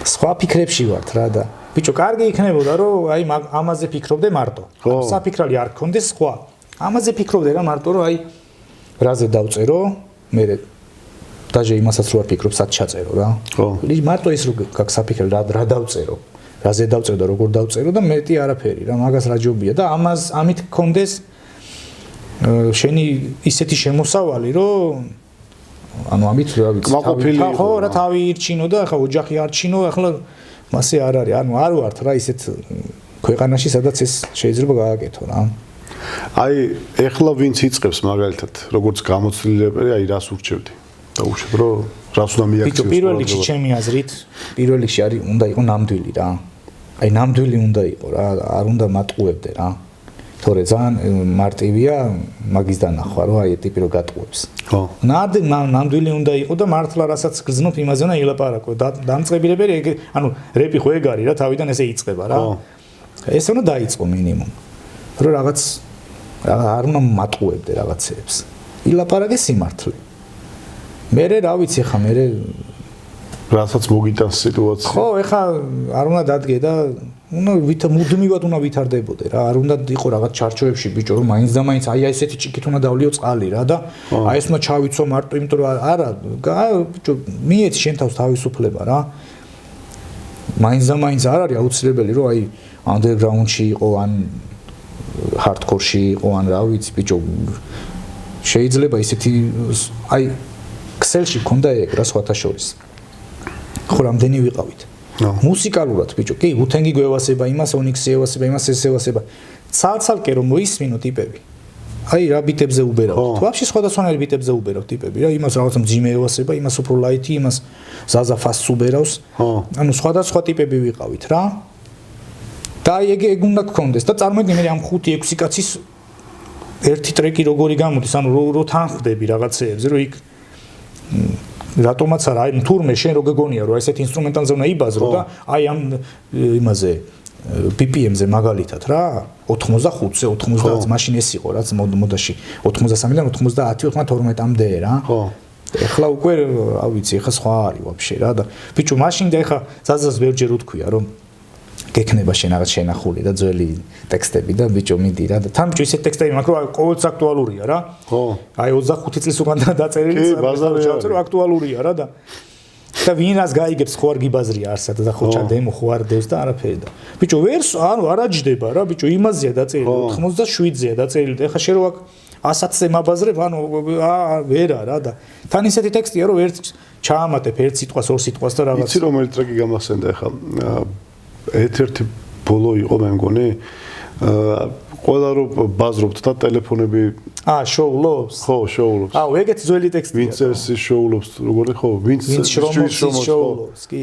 სხვა ფიქრებში ვართ რა და ბიჭო კარგი იქნებოდა რომ აი ამაზე ფიქრობდე მარტო საფიქრალი არ გქონდეს სხვა ამაზე ფიქრობდე რა მარტო რომ აი რაზე დავწერო მე დაჟე იმასაც რო არ ფიქრობ სად ჩაწერო რა ხო მარტო ის რო გაქვს საფიქრალი რა დავწერო რაზე დავწერო და როგორ დავწერო და მეტი არაფერი რა მაგას რა ჯობია და ამით გქონდეს შენი ისეთი შემოსავალი რომ ანუ ამით რა ვიცი ხო რა თავი ირჩინო და ახლა ოჯახი არჩინო ახლა მასე არ არის ანუ არ ვართ რა ისეთ ქვეყანაში სადაც ეს შეიძლება გააკეთო რა აი ეხლა ვინც იწყებს მაგალითად როგორც გამოცდილებელი აი რას ურჩევდი და უშევ რომ რას უნდა მიაქციოს პირველ რიგში ჩემი აზრით პირველ რიგში არის უნდა იყოს ნამდვილი რა აი ნამდვილი უნდა იყოს რა არ უნდა მატყუებდე რა თორე ძალიან მარტივია მაგის დანახვა რომ აი ტიპი რო გატყუებს ხო ნამდვილი უნდა იყოს და მართლა რასაც გრძნობ იმაზე უნდა ილაპარაკო დამწყებილებელი ანუ რეპი ხო ეგ არის რა თავიდან ესე იწყება რა ეს უნდა დაიწყო მინიმუმ რომ რაღაც არ უნდა მატყუებდე რაღაცეებს ილაპარაკე სიმართლე მე რა ვიცი ხა მე რასაც მოგიტანს სიტუაცია ხო ეხა არ უნდა დადგე და უნდა მუდმივად უნდა ვითარდებოდე რა არ უნდა იყო რაღაც ჩარჩოებში ბიჭო რომ მაინც და მაინც აი ესეთი ჭიქით უნდა დავლიო წყალი რა და აი ეს უნდა ჩავიცო მარტო იმიტომ რომ არა ბიჭო მიეც შენ თავს თავისუფლება რა მაინც და მაინც არ არის აუცილებელი რომ აი ანდერგრაუნდში იყო ან ჰარდკორში იყო ან რა ვიცი ბიჭო შეიძლება ისეთი აი ქსელში გქონდა ეგ რა სხვათა შორის ხო რამდენი ვიყავით მუსიკალურად ბიჭო კი უთენგი გვევასება იმას ონიქსი ევასება იმას ეს ევასება ცალ-ცალკე რომ მოისმინო ტიპები აი რა ბიტებზე უბერავთ ვაფშე სხვადასხვანაირ ბიტებზე უბერავთ ტიპები რა იმას რაღაცა მძიმე ევასება იმას უფრო ლაითი იმას ზაზაფასს უბერავს ანუ სხვადასხვა ტიპები ვიყავით რა და ეგ უნდა გქონდეს და წარმოიდგინე მე ამ 5-6 კაცის ერთი ტრეკი როგორი გამოდის ანუ რო თანხდები რაღაცეებზე რომ იქ რატომაც არა აი თურმე შენ რო გეგონია რომ ესეთ ინსტრუმენტალზე უნდა იბაზრო და აი ამ იმაზე BPM-ზე მაგალითად რა 85-ზე 90-ზე მაშინ ეს იყო რაც მოდაში 83-დან 90-12-მდე რა ხო ეხლა უკვე რა ვიცი ეხლა სხვა არის ვაფშე რა და ბიჭო მაშინ და ეხლა ზაზას ბევრჯერ უთქვია რომ გექნება შენ რაღაც შენახული და ძველი ტექსტები და ბიჭო მიდი რა და თან ბიჭო ისეთ ტექსტები მაქვს რომ ყოველთვის აქტუალურია რა ხო აი 25 წლის უკან დაწერილი წავწერო აქტუალურია რა და ვინ რას გაიგებს ხო არ გიბაზრია არსად და ხოჭა დემო ხო არ დევს და არაფერი და ბიჭო ვერ ანუ არ აჯდება რა ბიჭო იმაზეა დაწერილი 87-ზეა დაწერილი და ეხლა შენ რო აქ 100-ზე მაბაზრებ ანუ ვერა რა და თან ისეთი ტექსტია რომ ერთ ჩაამატებ ერთ სიტყვას, ორ სიტყვას და რაღაც. იცი რომელი ტრეკი გამახსენდა ახლა? ერთ-ერთი ბოლო იყო მე მგონი. ყველა რო ბაზრობთ და ტელეფონები შოულობს? ხო, შოულობს. ეგეთი ძველი ტექსტია. ვინც ეს შოულობს, როგორი ხო, ვინც შოულობს. კი.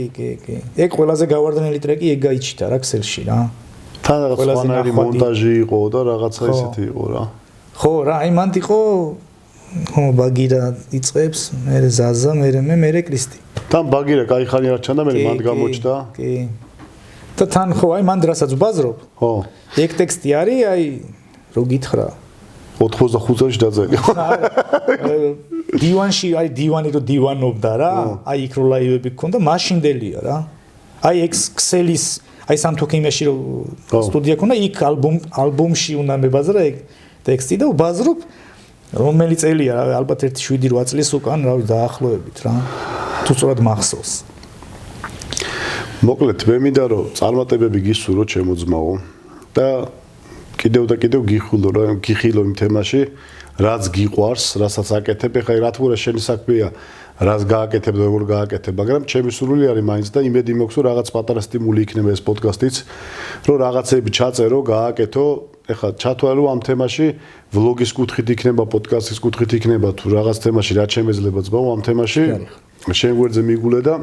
ეგ ყველაზე გავარდნელი ტრეკი ეგ გაიჩიტა რა ქსელში რა. თან რაღაც სხვანაირი მონტაჟი იყო და რაღაცა ისეთი იყო რა. ხო რა, აი მანდ იყო ბაგირა იწყებს, მე ზაზა, მე კრისტი. თან ბაგირა კაი ხანი არ ჩანდა, მე მანდ გამოჩნდა. კი. და თან ხო, აი მანდ რასაც ვბაზრობ. ხო. ეგ ტექსტი არის, აი რო გითხრა 85 წელს დაძალია. დივანში, აი დივანი რო დივანობდა რა, აი იქ რო ლაივები გქონდა, მაშინდელია რა. აი ექსელის, აი სამთოქიმიაში რო სტუდია ქონდა, იქ ალბომში უნდა მებაზრა ეგ ტექსტი და ვბაზრობ, რომელი წელია რა, ალბათ 7-8 წლის უკან, რავი, დაახლოებით რა. თუ სწორად მახსოვს. მოკლედ, მე მინდა რომ წარმატებები გისურვო ჩემო ძმაო და კიდევ გიხილო იმ თემაში, რაც გიყვარს, რასაც აკეთებ, ეხლა რა თქმა უნდა შენი საქმეა, რაც გააკეთებ და როგორ გააკეთებ, მაგრამ ჩემი სურვილი არის მაინც და იმედი მაქვს, რომ რაღაც პატარა სტიმული იქნება ეს პოდკასტიც, რომ რაღაცები ჩაწერო, გააკეთო, ეხლა ჩათვალე ამ თემაში ვლოგის კუთხით იქნება, პოდკასტის კუთხით იქნება თუ რაღაც თემაში რა შემეძლება ძმაო ამ თემაში, შენ გვერდზე მიგულე და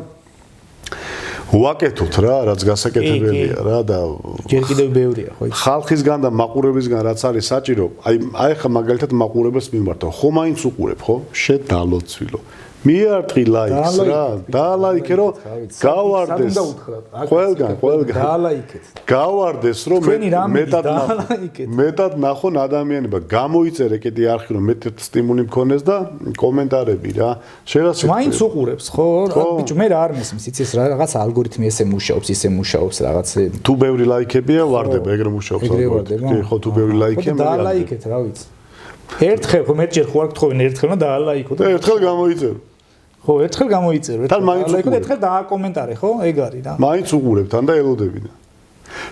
ვაკეთოთ რა, რაც გასაკეთებელია რა და ჯერ კიდევ ბევრია ხო იცი. ხალხისგან და მაყურებისგან რაც არის საჭირო, აი ხა მაგალითად მაყურებელს მიმართო, ხო მაინც უყურებ, ხო? შენ დალოცვილო. მიარტყი ლაიქს რა, დაალაიქე რომ გავარდეს. ყველგან. დაალაიქეთ. გავარდეს რომ მეტად ნახონ ადამიანება, გამოიწერე კიდე არხი რომ მეტად სტიმული მქონეს და კომენტარები რა. შენ მაინც უყურებს, ხო? ბიჭო, მე რა არ მესმის, იცი ეს რაღაც ალგორითმი ესე მუშაობს, რაღაც. თუ ბევრი ლაიქებია, ვარდება, ეგრე მუშაობს ალგორითმი. კი, ხო, თუ ბევრი ლაიქია, მე დაალაიქეთ, რა ვიცი. ერთხელ ხო მეტჯერ ხო არ გთხოვენ ერთხელ და დაალაიქო და ერთხელ გამოიწერო. ხო, ერთხელ გამოიწერო, ერთხელ დააკომენტარე, ხო? ეგ არის რა. მაინც უყურებ თან და ელოდები და.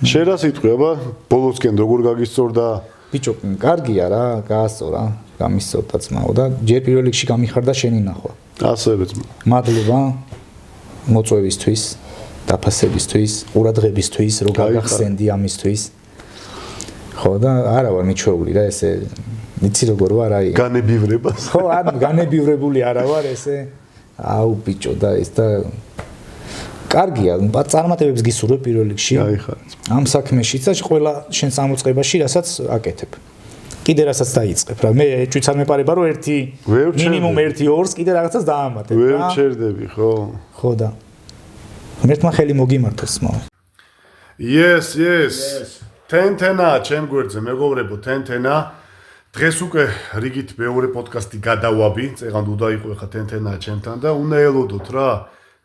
შენ რა სიტყვი, აბა, ბოლოსკენ როგორ გაგისწორდა? ბიჭო, კარგია რა, გაასწორა, გამისწორდა ძმაო და ჯერ პირველ რიგში გამიხარდა შენი ნახვა. ასევე ძმა. მადლობა მოწვევისთვის, დაფასებისთვის, ყურადღებისთვის, რომ გაგახსენდი ამისთვის. ხო და არა ვარ მიჩვეული რა ესე იცი როგორ ვარ აი განებივრებას ხო არ განებივრებული არა ვარ ესე აუ ბიჭო და ეს და კარგია წარმატებებს გისურვებ პირველ რიგში ამ საქმეშიც და ყველა შენ სამოწყებაში რასაც აკეთებ კიდე რასაც დაიწყებ რა მე ჭვიც არ მეპარება რომ ერთი მინიმუმ 1-2-ს კიდე რაღაცას დაამატებ რა ვერ ჩერდები ხო და მერტმა ხელი მოგიმართოს მო yes თენთენა ჩემ გვერდზე მეგობრებო თენთენა დღეს უკვე რიგით მეორე პოდკასტი გადავაბი წეგან უნდა იყო ხა თენთენა ჩემთან და უნდა ელოდოთ რა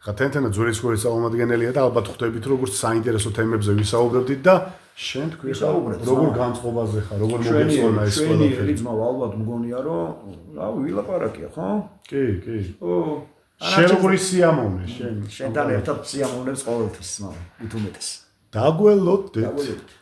ხა თენთენა ძვირისკოლის წარმომადგენელია და ალბათ ხვდებით როგორც საინტერესო თემებზე ვისაუბრებდით და შენ თქვი როგორ განწყობაზე ხარ როგორ მოგეწონა ეს ყველაფერი ძმა ალბათ მგონია რომ რა ვილაპარაკია ხო კი ო შენ როგორი სიამოვნე შენთან ერთად სიამოვნებს ყოველთვის ძმა უთუმეტეს დაგველოდეთ